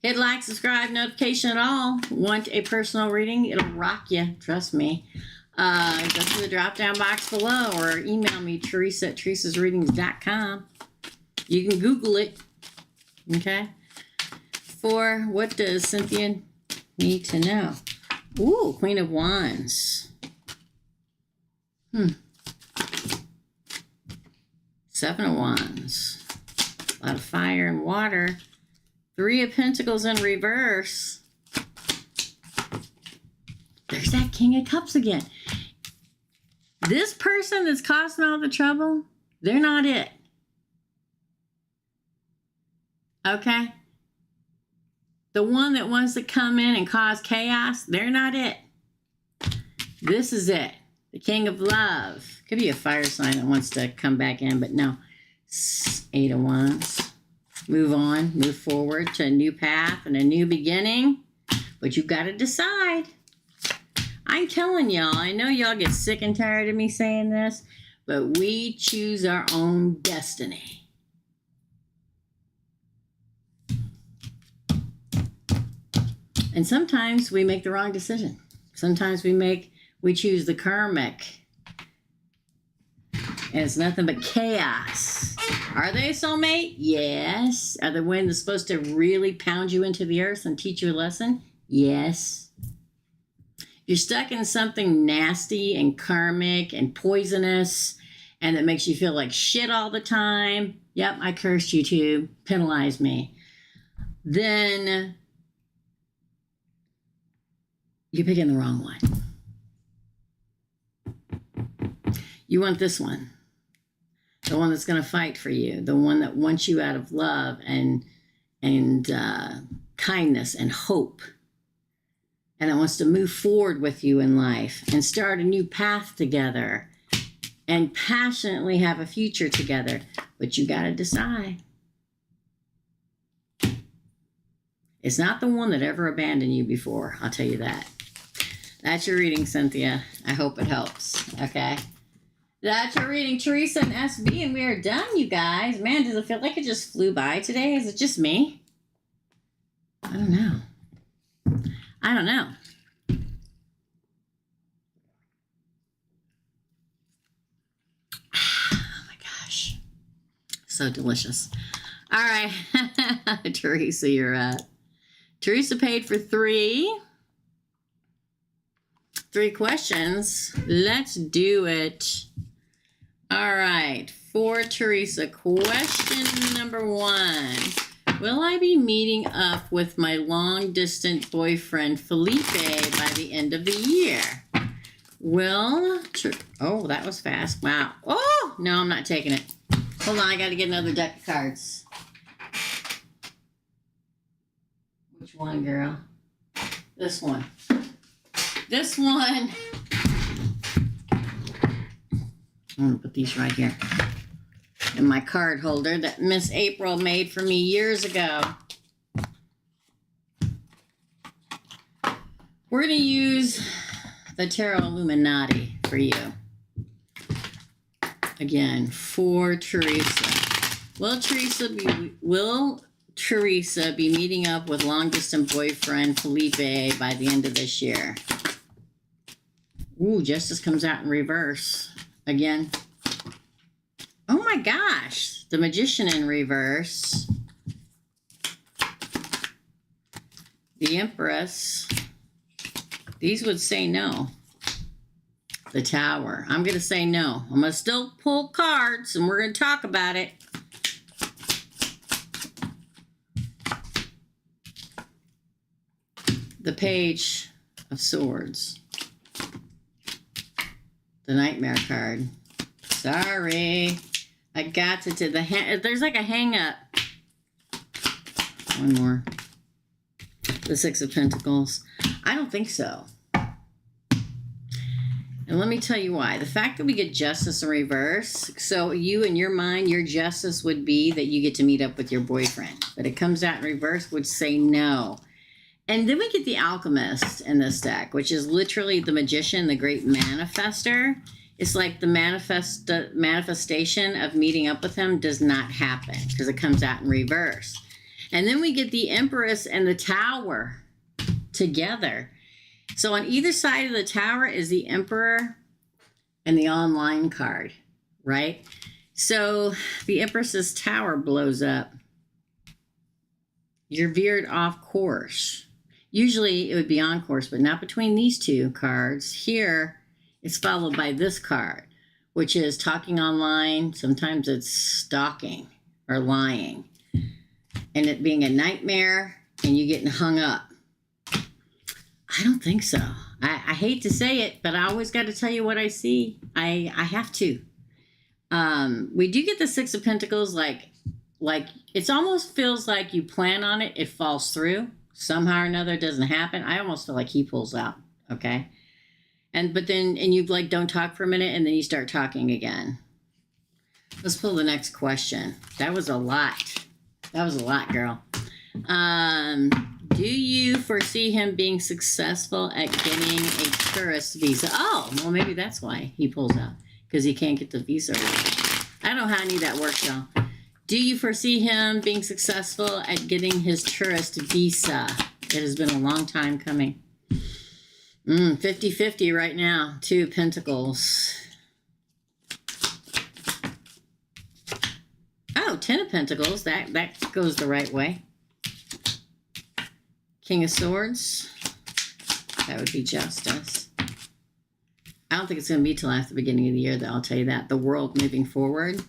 Hit like, subscribe, notification at all. Want a personal reading? It'll rock you. Trust me. Go to the drop-down box below or email me, Teresa at TERESASREADINGS.com. You can Google it. Okay? for? What does Cynthia need to know? Ooh, Queen of Wands. Seven of Wands. A lot of fire and water. Three of Pentacles in reverse. There's that King of Cups again. This person that's causing all the trouble, they're not it. Okay? The one that wants to come in and cause chaos, they're not it. This is it. The King of Love. Could be a fire sign that wants to come back in, but no. Eight of Wands. Move on, move forward to a new path and a new beginning. But you've got to decide. I'm telling y'all, I know y'all get sick and tired of me saying this, but we choose our own destiny. And sometimes we make the wrong decision. Sometimes we choose the karmic. And it's nothing but chaos. Are they a soulmate? Yes. Are they one that's supposed to really pound you into the earth and teach you a lesson? Yes. You're stuck in something nasty and karmic and poisonous and that makes you feel like shit all the time. Yep, I cursed you too. Penalize me. Then you're picking the wrong one. You want this one. The one that's going to fight for you. The one that wants you out of love and kindness and hope. And that wants to move forward with you in life and start a new path together and passionately have a future together. But you got to decide. It's not the one that ever abandoned you before. I'll tell you that. That's your reading, Cynthia. I hope it helps. Okay. That's your reading, Teresa and SB, and we are done, you guys. Man, does it feel like it just flew by today? Is it just me? I don't know. Oh my gosh. So delicious. All right. Teresa, you're up. Teresa paid for three questions. Let's do it. All right, for Teresa, question number 1. Will I be meeting up with my long-distance boyfriend, Felipe, by the end of the year? Oh, that was fast. Wow. Oh, no, I'm not taking it. Hold on, I got to get another deck of cards. Which one, girl? This one. This one. I'm going to put these right here in my card holder that Miss April made for me years ago. We're going to use the Tarot Illuminati for you. Again, for Teresa. Will Teresa be meeting up with long-distance boyfriend Felipe by the end of this year? Ooh, Justice comes out in reverse. Again. Oh my gosh. The Magician in reverse. The Empress. These would say no. The Tower. I'm going to say no. I'm going to still pull cards and we're going to talk about it. The Page of Swords. The Nightmare card. Sorry. I got to the there's like a hang up. One more. The Six of Pentacles. I don't think so. And let me tell you why. The fact that we get Justice in reverse, so you in your mind, your justice would be that you get to meet up with your boyfriend. But it comes out in reverse, would say no. And then we get the Alchemist in this deck, which is literally the Magician, the great manifester. It's like the manifestation of meeting up with him does not happen because it comes out in reverse. And then we get the Empress and the Tower together. So on either side of the Tower is the Emperor and the online card, right? So the Empress's Tower blows up. You're veered off course. Usually it would be on course, but not between these two cards. Here, it's followed by this card, which is talking online. Sometimes it's stalking or lying. And it being a nightmare and you getting hung up. I don't think so. I hate to say it, but I always got to tell you what I see. I have to. We do get the Six of Pentacles, like it almost feels like you plan on it, it falls through. Somehow or another it doesn't happen. I almost feel like he pulls out, okay? But then you like don't talk for a minute and then you start talking again. Let's pull the next question. That was a lot. That was a lot, girl. Do you foresee him being successful at getting a tourist visa? Oh, well, maybe that's why he pulls out, because he can't get the visa. I don't know how any of that works, y'all. Do you foresee him being successful at getting his tourist visa? It has been a long time coming. 50-50 right now. Two of Pentacles. Oh, 10 of Pentacles. That goes the right way. King of Swords. That would be Justice. I don't think it's going to be till after the beginning of the year, though. I'll tell you that. The World moving forward.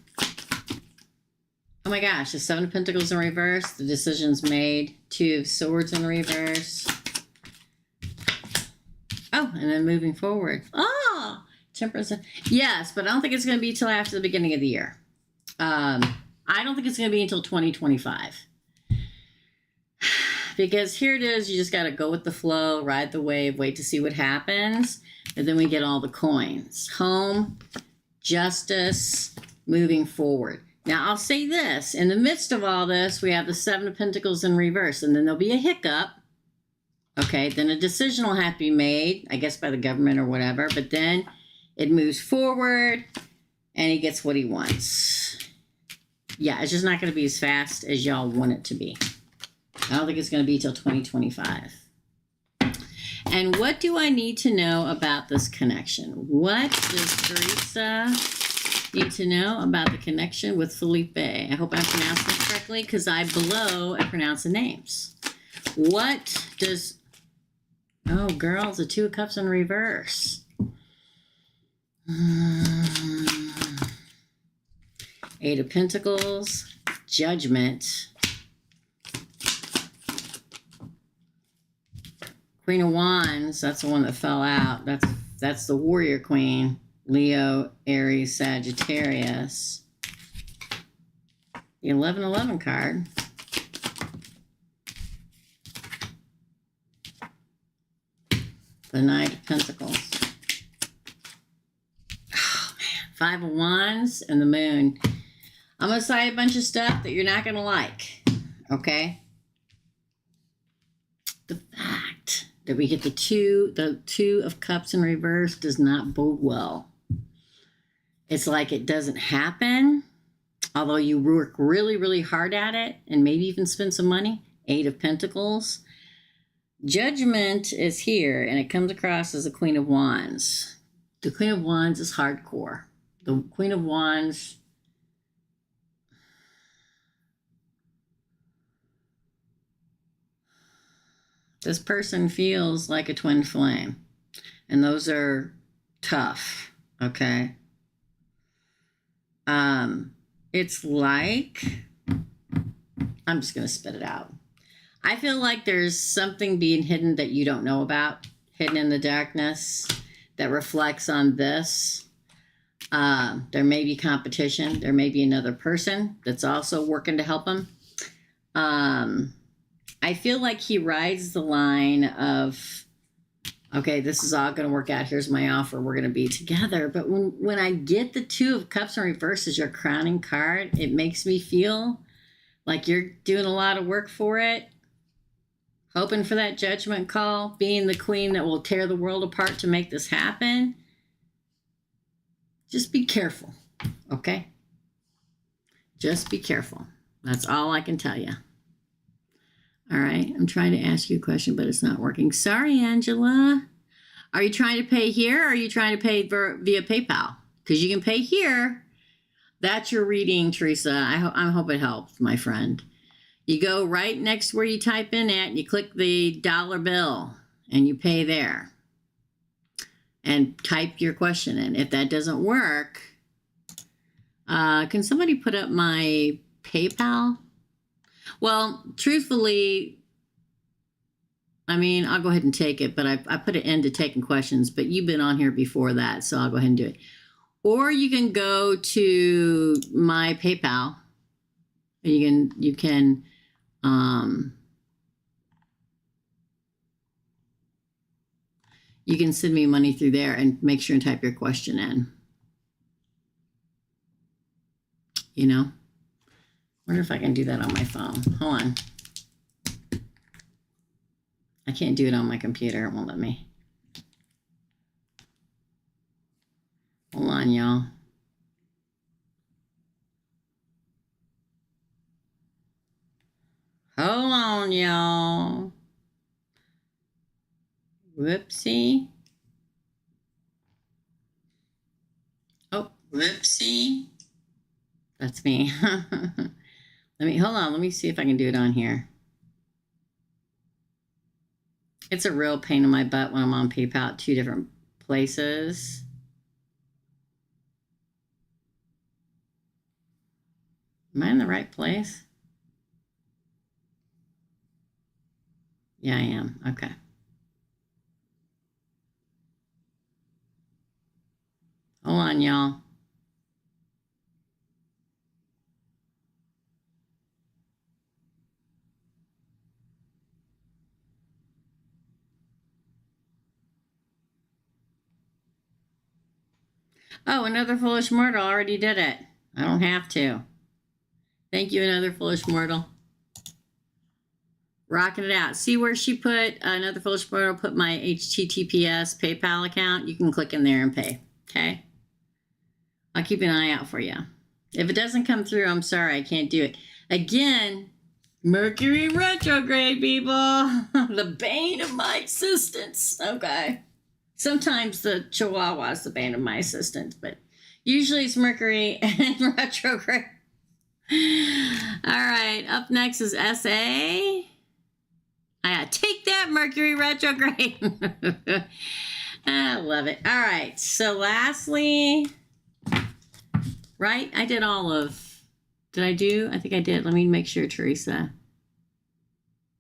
Oh my gosh. The Seven of Pentacles in reverse. The decision's made. Two of Swords in reverse. Oh, and then moving forward. Oh, Temperance. Yes, but I don't think it's going to be till after the beginning of the year. I don't think it's going to be until 2025. Because here it is, you just got to go with the flow, ride the wave, wait to see what happens. And then we get all the coins. Home, justice, moving forward. Now, I'll say this. In the midst of all this, we have the Seven of Pentacles in reverse. And then there'll be a hiccup. Okay, then a decision will have to be made, I guess by the government or whatever. But then it moves forward and he gets what he wants. Yeah, it's just not going to be as fast as y'all want it to be. I don't think it's going to be till 2025. And what do I need to know about this connection? What does Teresa need to know about the connection with Felipe? I hope I'm pronouncing it correctly because I blow at pronouncing names. What does... Oh, girls, the Two of Cups in reverse. Eight of Pentacles, Judgment. Queen of Wands, that's the one that fell out. That's the Warrior Queen. Leo, Aries, Sagittarius. The 1111 card. The Knight of Pentacles. Oh, man. Five of Wands and the Moon. I'm going to say a bunch of stuff that you're not going to like. Okay? The fact that we get the two of Cups in reverse does not bode well. It's like it doesn't happen, although you work really, really hard at it and maybe even spend some money. Eight of Pentacles. Judgment is here, and it comes across as a Queen of Wands. The Queen of Wands is hardcore. The Queen of Wands... This person feels like a twin flame. And those are tough, okay? It's like... I'm just going to spit it out. I feel like there's something being hidden that you don't know about, hidden in the darkness, that reflects on this. There may be competition. There may be another person that's also working to help him. I feel like he rides the line of, okay, this is all going to work out. Here's my offer. We're going to be together. But when I get the Two of Cups in reverse as your crowning card, it makes me feel like you're doing a lot of work for it. Hoping for that judgment call, being the queen that will tear the world apart to make this happen. Just be careful, okay? Just be careful. That's all I can tell you. All right, I'm trying to ask you a question, but it's not working. Sorry, Angela. Are you trying to pay here or are you trying to pay via PayPal? Because you can pay here. That's your reading, Teresa. I hope it helps, my friend. You go right next where you type in at, and you click the dollar bill, and you pay there. And type your question in. If that doesn't work, can somebody put up my PayPal? Well, truthfully, I mean, I'll go ahead and take it, but I put an end to taking questions, but you've been on here before that, so I'll go ahead and do it. Or you can go to my PayPal. You can send me money through there and make sure and type your question in. You know? Wonder if I can do that on my phone. Hold on. I can't do it on my computer. It won't let me. Hold on, y'all. Hold on, y'all. Whoopsie. Oh, whoopsie. That's me. Hold on. Let me see if I can do it on here. It's a real pain in my butt when I'm on PayPal at 2 different places. Am I in the right place? Yeah, I am. Okay. Hold on, y'all. Oh, another foolish mortal already did it. I don't have to. Thank you, another foolish mortal. Rocking it out. See where she put another foolish mortal, put my HTTPS PayPal account? You can click in there and pay. Okay? I'll keep an eye out for you. If it doesn't come through, I'm sorry. I can't do it. Again, Mercury retrograde, people. The bane of my existence. Okay. Sometimes the Chihuahua is the bane of my existence, but usually it's Mercury and retrograde. All right. Up next is SA. Take that, Mercury retrograde. I love it. All right. So lastly, right? I did all of, did I do? I think I did. Let me make sure, Teresa.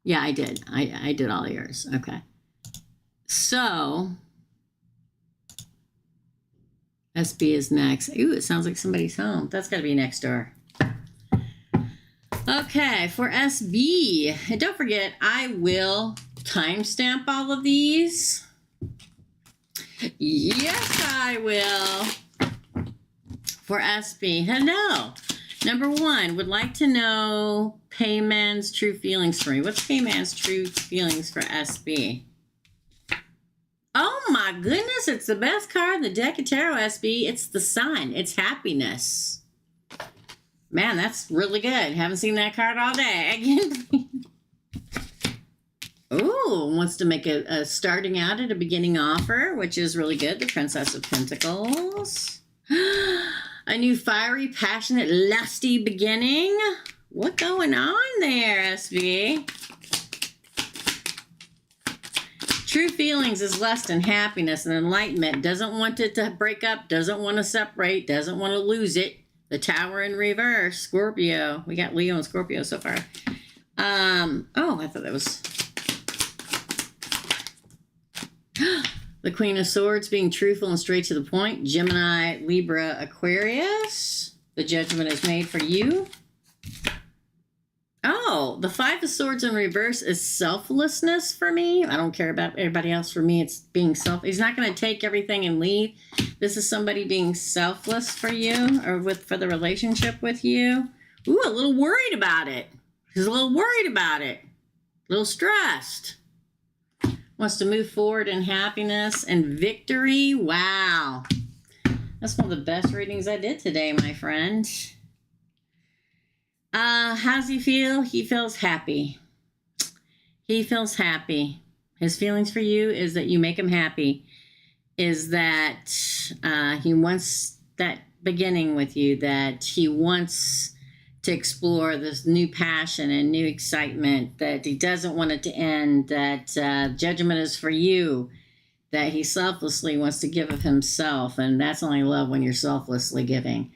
Yeah, I did. I did all yours. Okay. So SB is next. Ooh, it sounds like somebody's home. That's got to be next door. Okay, for SB, and don't forget, I will timestamp all of these. Yes, I will. For SB, hello. Number 1, would like to know Payman's true feelings for me. What's Payman's true feelings for SB? Oh my goodness, it's the best card in the deck of tarot, SB. It's the Sun. It's happiness. Man, that's really good. Haven't seen that card all day. Ooh, wants to make a starting out at a beginning offer, which is really good. The Princess of Pentacles. A new fiery, passionate, lusty beginning. What going on there, SB? True feelings is lust and happiness and enlightenment. Doesn't want it to break up, doesn't want to separate, doesn't want to lose it. The Tower in reverse, Scorpio. We got Leo and Scorpio so far. Oh, I thought that was the Queen of Swords, being truthful and straight to the point. Gemini, Libra, Aquarius. The judgment is made for you. Oh, the Five of Swords in reverse is selflessness for me. I don't care about everybody else. For me, it's being self. He's not going to take everything and leave. This is somebody being selfless for you, or for the relationship with you. Ooh, a little worried about it. He's a little worried about it. A little stressed. Wants to move forward in happiness and victory. Wow. That's one of the best readings I did today, my friend. How's he feel? He feels happy. He feels happy. His feelings for you is that you make him happy. Is that he wants that beginning with you, that he wants to explore this new passion and new excitement, that he doesn't want it to end, that judgment is for you, that he selflessly wants to give of himself, and that's only love when you're selflessly giving.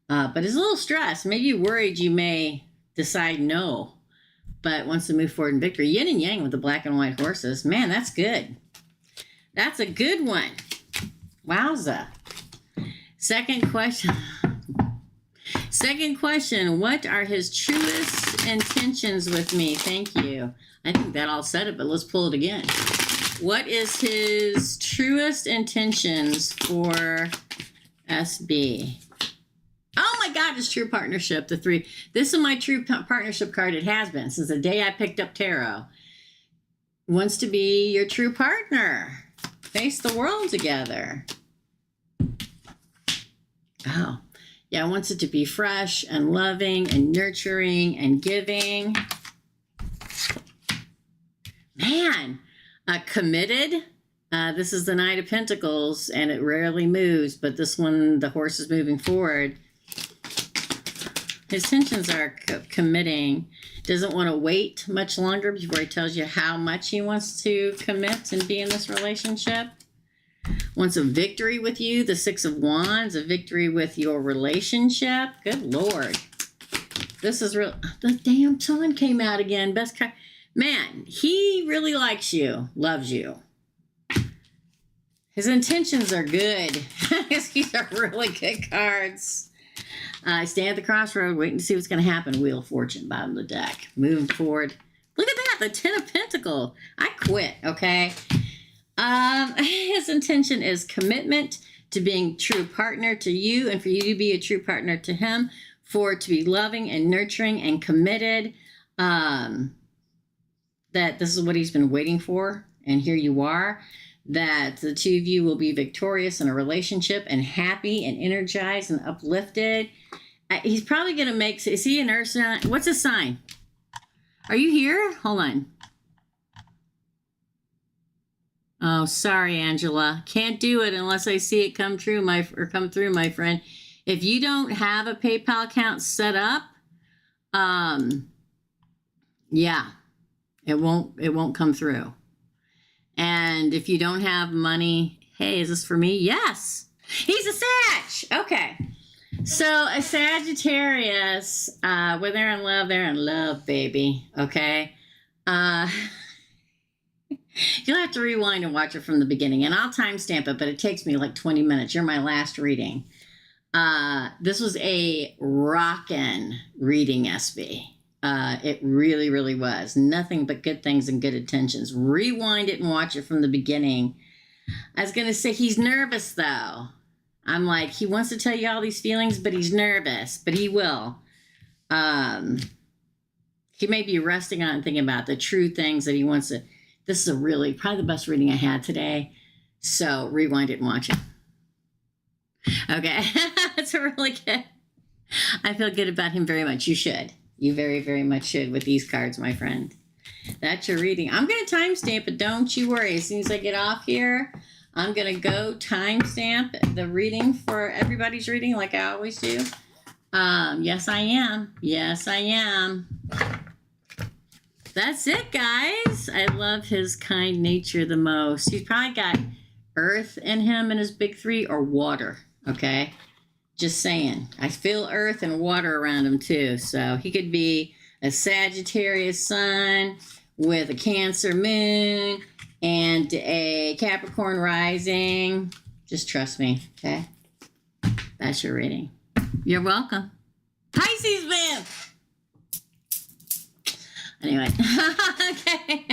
But he's a little stressed. Maybe you're worried you may decide no, but wants to move forward in victory. Yin and yang with the black and white horses. Man, that's good. That's a good one. Wowza. Second question. What are his truest intentions with me? Thank you. I think that all said it, but let's pull it again. What is his truest intentions for SB? Oh my God, it's true partnership, the 3. This is my true partnership card. It has been since the day I picked up tarot. Wants to be your true partner. Face the world together. Oh, yeah, wants it to be fresh and loving and nurturing and giving. Man, committed. This is the Knight of Pentacles, and it rarely moves, but this one, the horse is moving forward. His intentions are committing. Doesn't want to wait much longer before he tells you how much he wants to commit and be in this relationship. Wants a victory with you, the 6 of Wands, a victory with your relationship. Good Lord. This is real. The damn sun came out again. Best card. Man, he really likes you, loves you. His intentions are good. These are really good cards. Stand at the crossroad, waiting to see what's going to happen. Wheel of Fortune, bottom of the deck. Moving forward. Look at that, the 10 of Pentacles. I quit, okay? His intention is commitment to being true partner to you, and for you to be a true partner to him, for it to be loving and nurturing and committed. That this is what he's been waiting for, and here you are. That the 2 of you will be victorious in a relationship and happy and energized and uplifted. He's probably going to make, is he an earth sign? What's his sign? Are you here? Hold on. Oh, sorry, Angela. Can't do it unless I see it come through, my friend. If you don't have a PayPal account set up, yeah, it won't come through. And if you don't have money, hey, is this for me? Yes. He's a Sag. Okay. So a Sagittarius, when they're in love, baby. Okay. You'll have to rewind and watch it from the beginning, and I'll timestamp it, but it takes me like 20 minutes. You're my last reading. This was a rockin' reading, SB. It really, really was. Nothing but good things and good intentions. Rewind it and watch it from the beginning. I was going to say he's nervous, though. I'm like, he wants to tell you all these feelings, but he's nervous. But he will. He may be resting on and thinking about the true things that he wants to. This is probably the best reading I had today. So rewind it and watch it. Okay. That's really good. I feel good about him very much. You should. You very, very much should with these cards, my friend. That's your reading. I'm going to timestamp it. Don't you worry. As soon as I get off here, I'm going to go timestamp the reading for everybody's reading like I always do. Yes, I am. Yes, I am. That's it, guys. I love his kind nature the most. He's probably got earth in him in his big 3 or water, okay? Just saying. I feel earth and water around him, too. So he could be a Sagittarius sun with a Cancer moon and a Capricorn rising. Just trust me, okay? That's your reading. You're welcome. Pisces moon! Anyway, okay.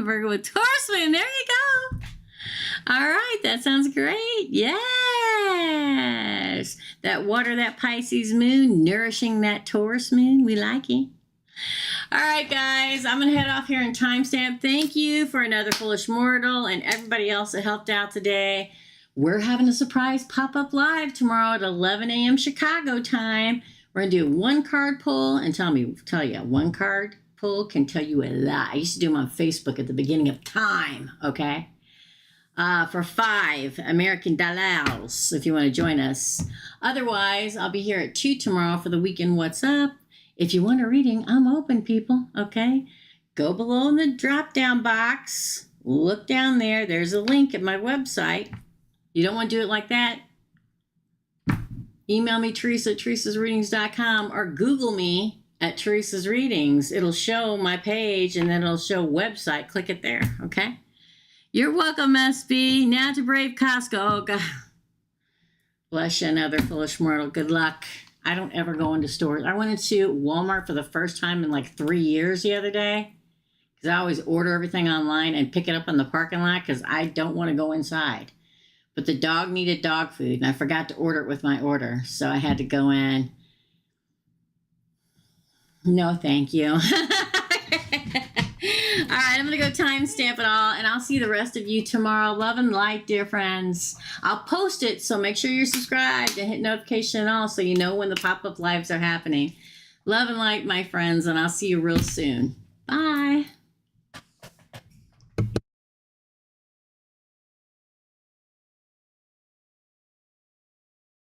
Virgo with Taurus moon. There you go. All right, that sounds great. Yes. That water, that Pisces moon, nourishing that Taurus moon. We like it. All right, guys, I'm going to head off here and timestamp. Thank you for another Foolish Mortal and everybody else that helped out today. We're having a surprise pop-up live tomorrow at 11 a.m. Chicago time. We're going to do one card pull and tell you, one card pull can tell you a lot. I used to do them on Facebook at the beginning of time, okay? for $5 if you want to join us. Otherwise, I'll be here at 2 tomorrow for the weekend What's Up. If you want a reading, I'm open, people, okay? Go below in the drop-down box. Look down there. There's a link at my website. You don't want to do it like that? Email me, Teresa at teresasreadings.com, or Google me at Teresa's Readings. It'll show my page, and then it'll show website. Click it there, okay? You're welcome, SB. Now to brave Costco. Oh, God. Bless you, another foolish mortal. Good luck. I don't ever go into stores. I went into Walmart for the first time in like 3 years the other day, because I always order everything online and pick it up in the parking lot because I don't want to go inside. But the dog needed dog food, and I forgot to order it with my order, so I had to go in. No, thank you. All right, I'm going to go timestamp it all, and I'll see the rest of you tomorrow. Love and light, dear friends. I'll post it, so make sure you're subscribed and hit notification and all so you know when the pop-up lives are happening. Love and light, my friends, and I'll see you real soon. Bye.